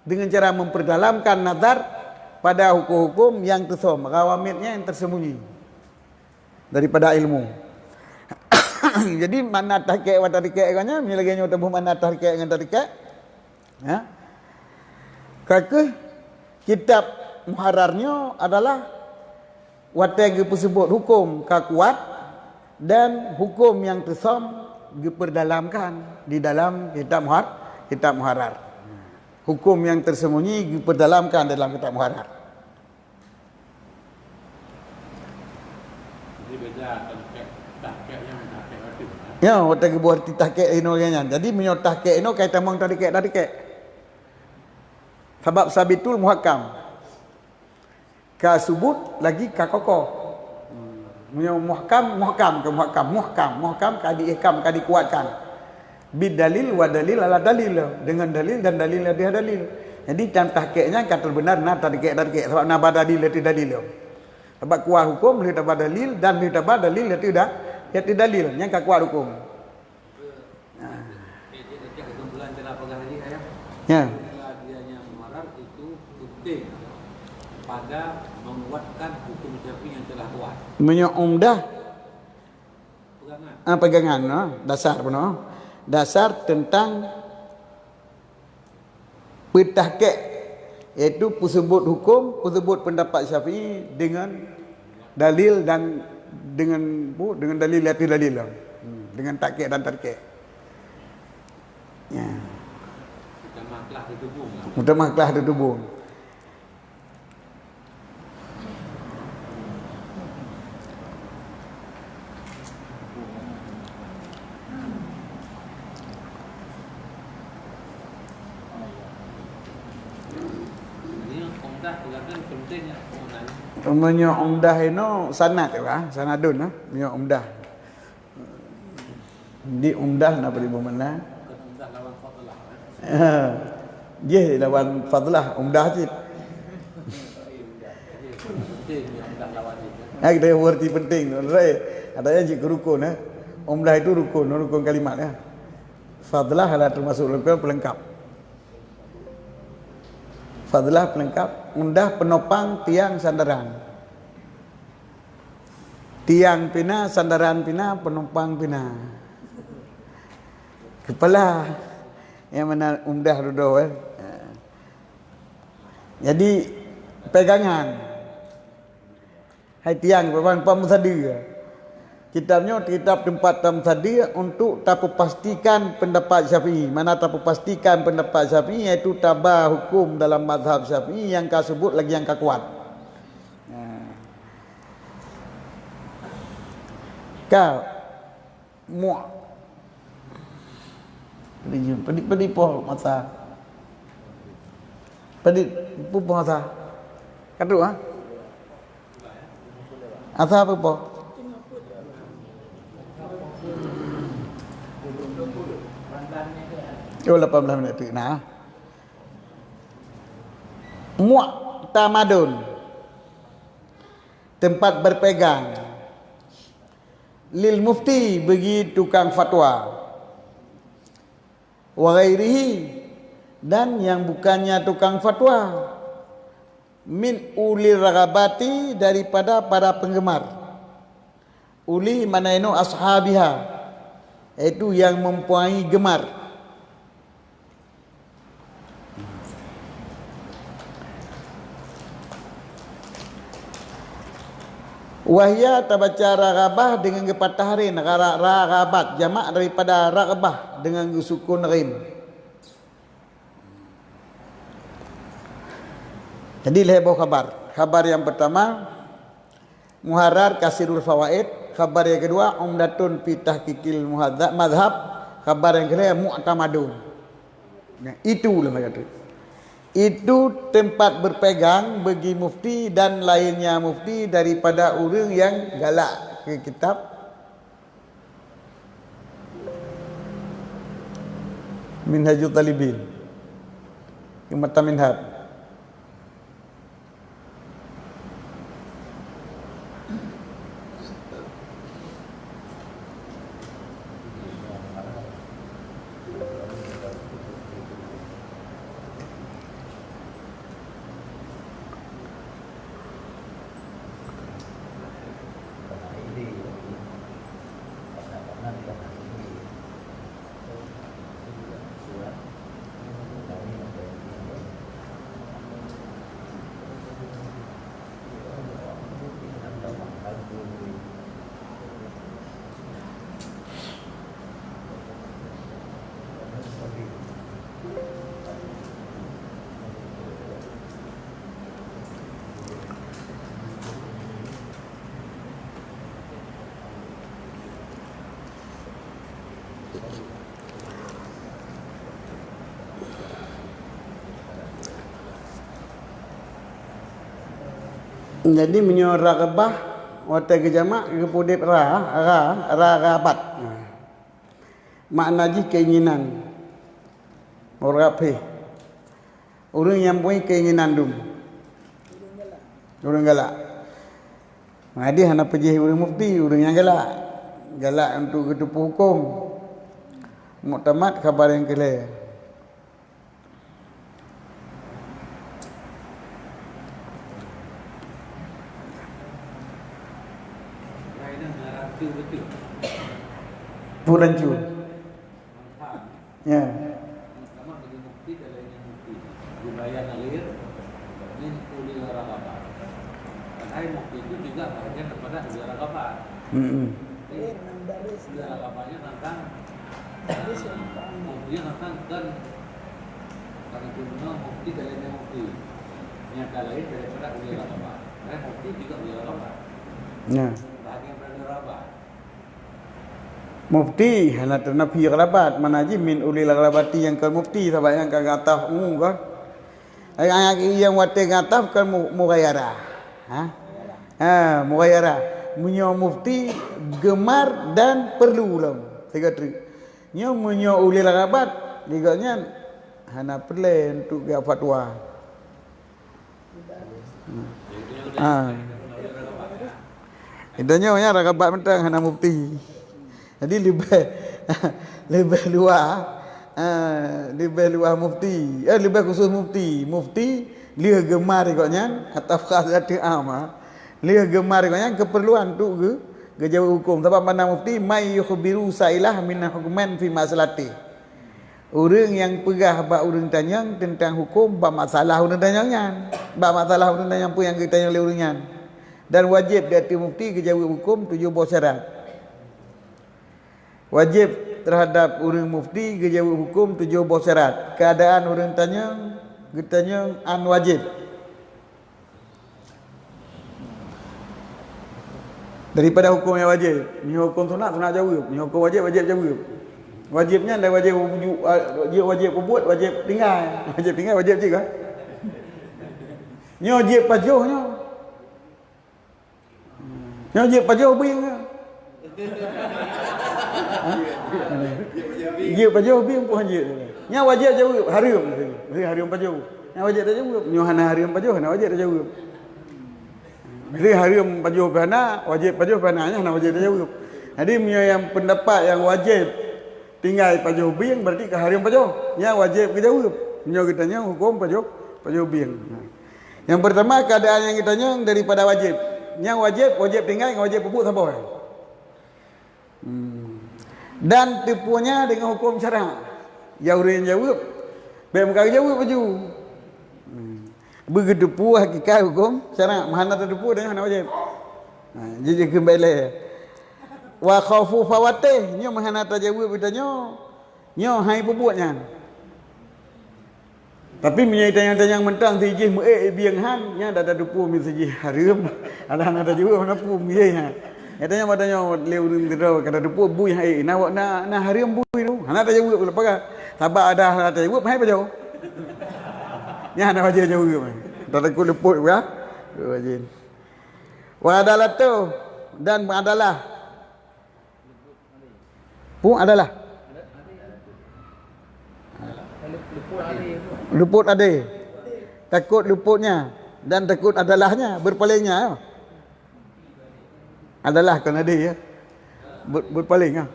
Speaker 1: dengan cara memperdalamkan nazar pada hukum-hukum yang tusom, rawamitnya yang tersembunyi daripada ilmu. Jadi mana tahqiq wa tahqiq kanya milaganya tabuh mana tahqiq dengan tahqiq. Ya. Kaki kitab muharrarnya adalah watai disebut hukum kuat dan hukum yang tusom diperdalamkan di dalam kitab muharrar. Hukum yang tersembunyi diperdalamkan dalam kitab muharrar.
Speaker 2: Jadi beza tahqiq yang tahqiq itu.
Speaker 1: Ya, waktu buat tahqiq ini kan. Jadi menyot tahqiq ini kaitan mong tahqiq. Sebab sabitul muhakam. Ka subut lagi ka kokoh. Muhkam ka diihkam ka dikuatkan. Bidalil wa dalil ala dalil, dengan dalil dan dalil ada dalil. Jadi dalam tahqiqnya kata benar na tahqiq sebab na badalil itu dalil. Sebab kuat hukum boleh dapat dalil dan boleh dapat dalil itu dalil yang kuat hukum.
Speaker 2: Kesimpulan dalam pegang ini saya.
Speaker 1: Ya.
Speaker 2: Dianya muharrar itu penting pada menguatkan hukum syafi'i yang telah kuat.
Speaker 1: Umdah
Speaker 2: Pegangan.
Speaker 1: Pegangan no? Dasar pun no? Dasar tentang pentahqiq, iaitu pusebut hukum, pusebut pendapat Syafi'i dengan dalil dan dengan dalil dengan tahqiq dan tarqiq. Ya. Mutamah ditubung. Umumnya umdah itu sanad ya, sanadun lah, punya umdah. Di umdah nak beri mana?
Speaker 2: Umdah lawan fadlah.
Speaker 1: Dia lawan fadlah, umdah je.
Speaker 2: Penting umdah lawan itu.
Speaker 1: Kita berarti penting. Ada yang jika rukun umdah itu rukun kalimat ya. Fadlah adalah termasuk rukun pelengkap. Fadlah pelengkap, umdah penopang tiang sandaran. Tiang pina, sandaran pina, penopang pina. Kepala yang mana umdah duduk Jadi pegangan. Hai tiang papan musadi. Kitabnya kitab tempat tadi untuk tapu pastikan pendapat Syafi'i. Mana tapu pastikan pendapat Syafi'i iaitu tabah hukum dalam mazhab Syafi'i yang kau sebut lagi yang kau kuat. Kau mu pedih poh masa. Pedih poh masa. Kadu ah. Asa apa poh? Oh 18 minit tu. Nah. Mu'tamadun. Tempat berpegang. Lil mufti bagi tukang fatwa. Wa ghairihi dan yang bukannya tukang fatwa. Min uli ragabati daripada para penggemar. Uli mana ino ashabiha. Itu yang mempunyai gemar. Wahya tabaca ragabah dengan kepatah rin, ragabat jamak daripada ragabah dengan sukun rin. Jadi lehboh khabar. Khabar yang pertama muharrar kasirul fawaid, khabar yang kedua umdatun fi tahqiqil madhab, khabar yang ketiga mu'tamadun. Nah, itulah macam tu. Itu tempat berpegang bagi mufti dan lainnya mufti daripada orang yang galak ke kitab Minhajul Talibin ke mata minhaj. Jadi menyorah rebah wata kejamak kepudip ragabat. Makna ji keinginan. Orape. Orang yang punya keinginan dum. Orang galak. Madi hana pergi orang mufti, orang yang galak. Galak untuk ketupu hukum. Muktamad khabar yang clear. Purancu. Ya.
Speaker 2: Sama bagi mukti dan lainnya mukti. Dibayar alir min uli ragabah. Karena mukti itu juga bagian kepada uli ragabah. Uli ragabahnya tentang mukti tentang kan kalau itu mukti dan lainnya mukti. Nyata lain daripada uli ragabah. Karena mukti juga uli ragabah.
Speaker 1: Ya.
Speaker 2: Bagian uli ragabah.
Speaker 1: Mufti hana ternafi galabat manaji min ulil galabati yang ke mufti sabab yang kagak ataf kan yang wate ngataf kan mughayara mughayara munyo mufti gemar dan perlu ulam tiga tri nyo munyo ulil galabat diganya hana perlu untuk ga fatwa Idanya ragabat mentang hana mufti. Jadi lebih luar mufti. Lebih khusus mufti. Mufti dia gemar ikutnya atau khasati ama. Dia gemar ikutnya keperluan tu ke jawab hukum. Sebab mana mufti may yukhbiru sailah min hukman fi masalati. Orang yang pegah bab urang tanya tentang hukum bab masalah urang tanyanya. Bab masalah urang tanya pun yang kita tanya oleh urangnya. Dan wajib dari mufti ke jawab hukum 7 syarat. Wajib terhadap orang mufti gejawab hukum 17 syarat. Keadaan orang tanya, getanya an wajib. Daripada hukum yang wajib, ni hukum sunat jawab, ni hukum wajib jawab. Wajibnya dah wajib buat, wajib tinggal. Wajib tinggal wajib juga. Ni wajib pajuhnya. Ni wajib pajuh bing. Dia pajuh bing pun wajib. Ni wajib jawab haram. Haram pajuh. Ni wajib dah jawab. Ni hana haram pajuh, hana wajib dah jawab. Jadi haram pajuh bana, wajib pajuh bananya hana wajib dah jawab. Jadi yang pendapat yang wajib tinggal pajuh bing berarti ke haram pajuh. Yang wajib ke jawab. Ni kita tanya hukum pajuh bing. Yang pertama keadaan yang kita tanya daripada wajib. Yang wajib tinggal, yang wajib pupuk sabar. Dan tipunya dengan hukum syarak. Yang orang jawab, baik muka jawab baju. Begitu pula hakikat hukum syarak. Mana terdepu dan mana wajib. Jadi kembali. Wa khaufu fawatih. Nyo mana terjawab bertanya. Nyo hai pupuknya. Tapi menyai tanya mentang sijih biang han nya dah depu mi sijih harum. Ada jawab mana pu mi ha. Katanya matanya leu rindrau kada depu bui hai na harum bui tu. Hana tak jawab lepas kan. Sabar ada tak jawab hai pajau. Nya ada wajib jawab. Tak takut leput ya. Wajib. Wa adalah tu dan adalah. Pu adalah. Luput ada. Takut luputnya dan takut adalahnya, berpalingnya. Adalah kan ada ya. Berpaling ah.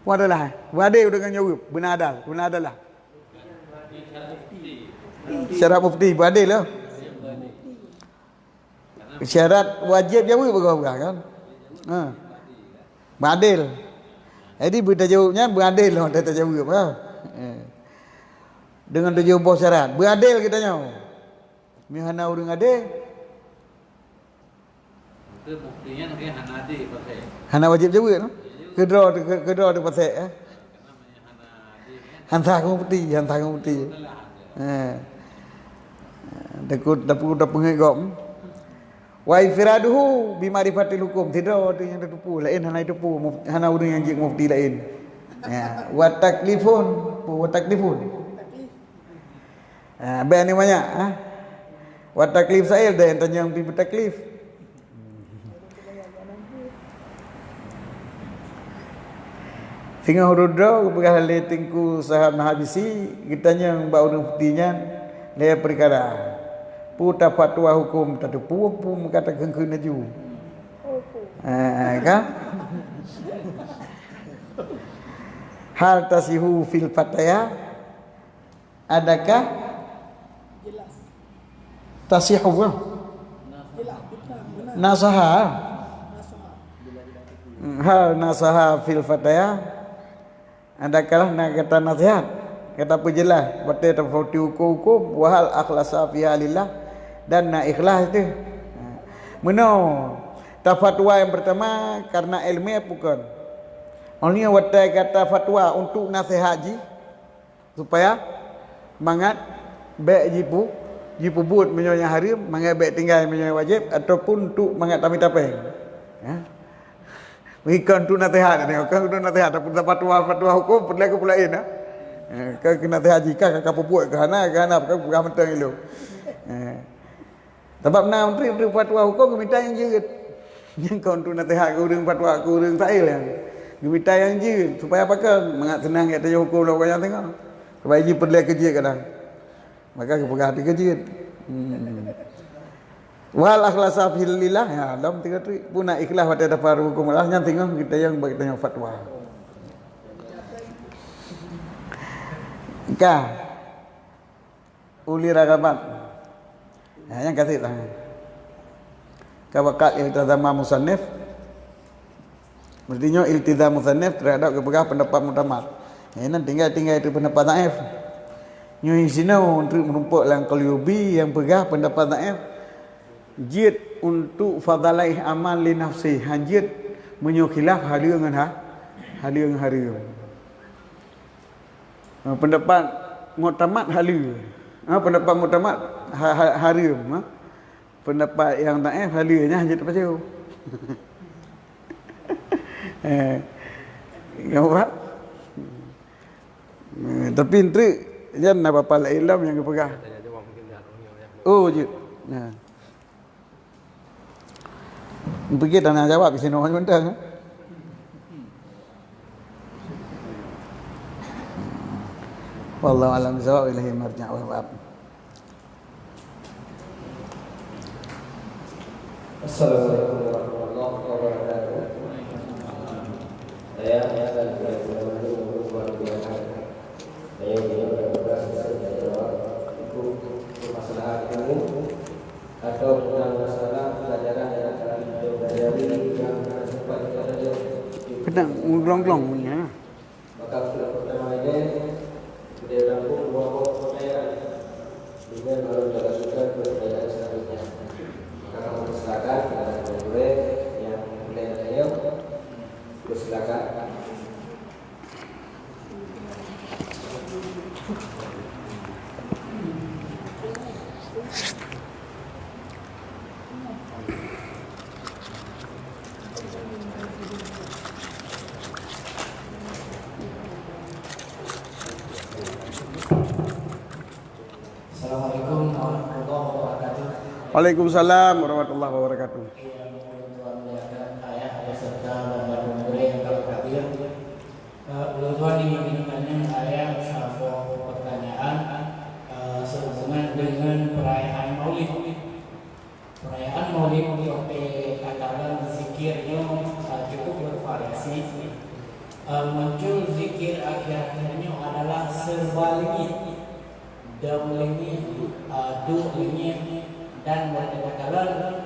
Speaker 1: Pu adalah. Berada dengan jawab, benar adalah. Syarat mufti berada lah. Syarat wajib jawab berapa kan? Beradil. Jadi berjawabnya beradil lah, tak jawab ah. Dengan 17 syarat. Beradil kitanya. Mihana orang adil.
Speaker 2: Itu buktinya nak hana adil pakai.
Speaker 1: Hana wajib jawab no. Kedua tu pasal hantar kamu putih. Takut pengegom. Wa ifraduhu bi ma'rifatil hukum. Tidak ada yang tertupu lain hana itu pu hana orang yang jik mufti lain. Ya, wa taklifun. Bayan ni banyak. Wa taklif sa'il dah yang tanya yang pergi bertaklif. Sehingga hurudra kepada hal tingku sahab nahabisi kitanya mbak orang putihnya leh perkara. Puta fatwa hukum tak pu mengatakan kena ju. Kan? Hal tasihu fil fataya adakah tasihu nasaha hal nasaha fil fataya adakah nak kata nasihat kata penjelas betul tafauti hukum wahal akhlasa fi halillah dan nak ikhlas itu meno tafatwa yang pertama karena ilmiah bukan only watai kata fatwa untuk nasihat ji supaya mangat baik jipu buat menyonya haram, mangat baik tinggal menyonya wajib ataupun untuk mangat tamit tapeng. Ya. Bukan untuk nasihat ni, bukan untuk nasihat ataupun fatwa hukum perlu pulain ah. Ke nasihat jika kakak buat ke hana bukan mentang elok. Sebab nak menteri fatwa hukum minta yang jerit. Yang kau untuk nasihat ke urang fatwa ke urang sail yang. Minta yang jerit supaya apa kan mangat senang kat hukum lah orang yang tengok. Supaya dia perlu kerja kadang. Maka kepegang hati kerja. Wal akhlasa filillah ya dalam tiga tu pun nak ikhlas pada dapat hukum Allah yang tengok kita yang bagi tanya fatwa. Ka uli ragabat. Yang kasih lah. Ka bakat iltizama musannif. Mestinya iltizam musannif terhadap kepegang pendapat mutamat. Ini tinggal itu pendapat naif. Nyui sini untuk menumpuk dalam qalyubi yang pegang pendapat naif. Jid untuk fadalaih amal li nafsi. Hanjid menyukilaf hadir dengan halia. Pendapat muktamad halia. Pendapat muktamad haram. Pendapat yang taif halianya hanya tempat jauh. Nampak? Tapi intrik jangan apa-apa ilmu yang pegang. Oh, je. Nah. Pergi tanya jawab di sini orang mentang. Wallahu a'lam bishawab, ilahi marja' wa ma'ab.
Speaker 6: Assalamualaikum warahmatullahi wabarakatuh. Saya akan permasalahan umum atau tentang masalah pelajaran yang akan dipelajari yang sempat kita saja.
Speaker 1: Pedang glong-glong punya.
Speaker 6: Maka untuk pertama ini dia rangkum dua pokok pertanyaan dengan menunjukkan pertanyaan selanjutnya. Maka kamu silakan kepada guru yang bertanya, silakan.
Speaker 7: Assalamualaikum warahmatullahi wabarakatuh.
Speaker 1: Waalaikumsalam warahmatullahi wabarakatuh.
Speaker 7: Ayah beserta lembaga murid yang telah hadir. Tuan ingin bertanya ayah sebuah pertanyaan sehubungan dengan perayaan Maulid. Perayaan Maulid seperti katakan zikirnya cukup bervariasi. Muncul zikir akhir-akhirnya adalah serba lingit, daun lingit, duh lingit, dan kadang-kadang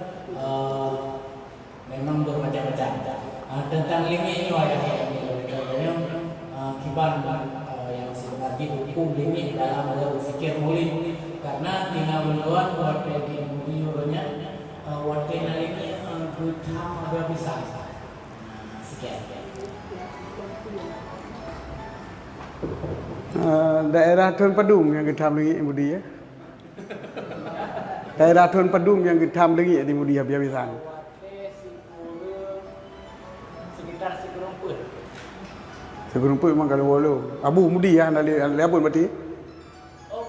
Speaker 7: memang bermacam-macam. Tentang lingit ini ayah kibar yang sebenarnya hukum lingit dalam berzikir Maulid, karena tinggal menuan waktu di beliaunya waktu lingit bertam agak besar. Sekian.
Speaker 1: Daerah Tuan Padum yang getam lagi Mudi ya. Daerah Tuan Padum yang getam lagi di Mudi ya biasa.
Speaker 7: Sekitar Segerumput.
Speaker 1: Segerumput memang kalau walau. Abu Mudi ya dari apa berarti?
Speaker 7: Oh,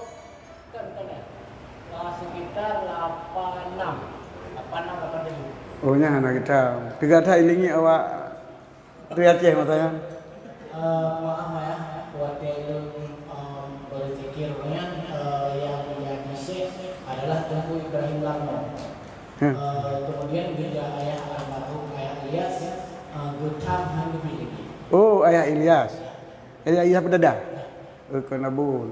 Speaker 7: kan. Sekitar 86.
Speaker 1: Oh nya anak kita. Tiga tahun ini awak Aceh matanya.
Speaker 7: Maaf ya, waktu itu berzikirnya yang menjadi syekh adalah Tunku Ibrahim Lakmo. Kemudian juga ayah almarhum ayah Ilyas Gutam Handubi.
Speaker 1: Oh ayah Ilyas. Ayah Pedada. Kena bul.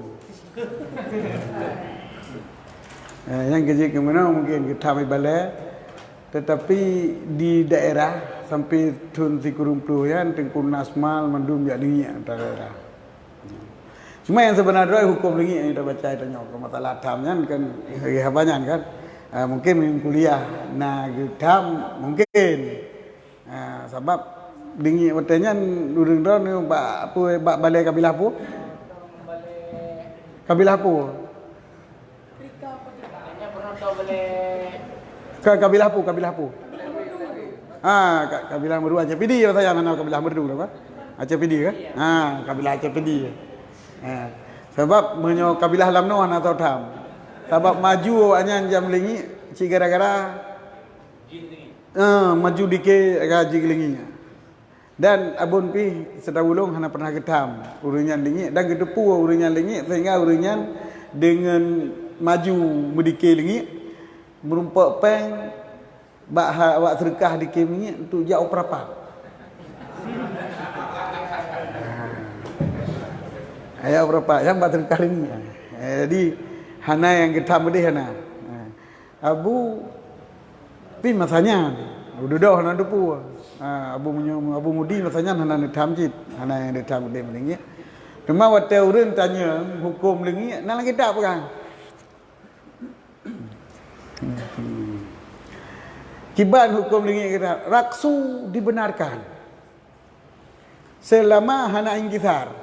Speaker 1: Yang kerja ke mana mungkin kita balai, tetapi di daerah sampai Tun Sikurumpu ya, Tengku Nasmal, Mandum ya dingin antara daerah. Cuma yang sebenarnya hukum lagi yang kita baca tanya ke masalah tamnya kan banyak kan. Mungkin kuliah nah gedam mungkin. Sebab dingin watanya urang ni bak balai kabilah pu. Kabilah pu. Kabilah pu. Kabilah Meru Aceh Pidi saya mana kabilah Meru apa? Aceh Pidi kan? Kabilah Aceh Pidi. Sebab menyo kabilah Lamnoan atau Tam. Sebab maju awaknya jam lingi ci gara-gara maju dike gaji linginya. Dan abun pi sedawulung hana pernah getam urinyan lingi dan gedepu urinyan lingi sehingga urinyan dengan maju medike lingi merumpak peng bak awak serkah di kemi untuk jauh perapat. Ayah berapa yang bak serkah ini. Jadi hana yang kita beri hana. Abu pin masanya udah dah hana depu. Abu mudi masanya hana ditamjid, hana yang ditamjid lingi. Cuma waktu urun tanya hukum lingi, nang kita apa kan? Kiban hukum lingi kita raksu dibenarkan. selama hana ingkisar.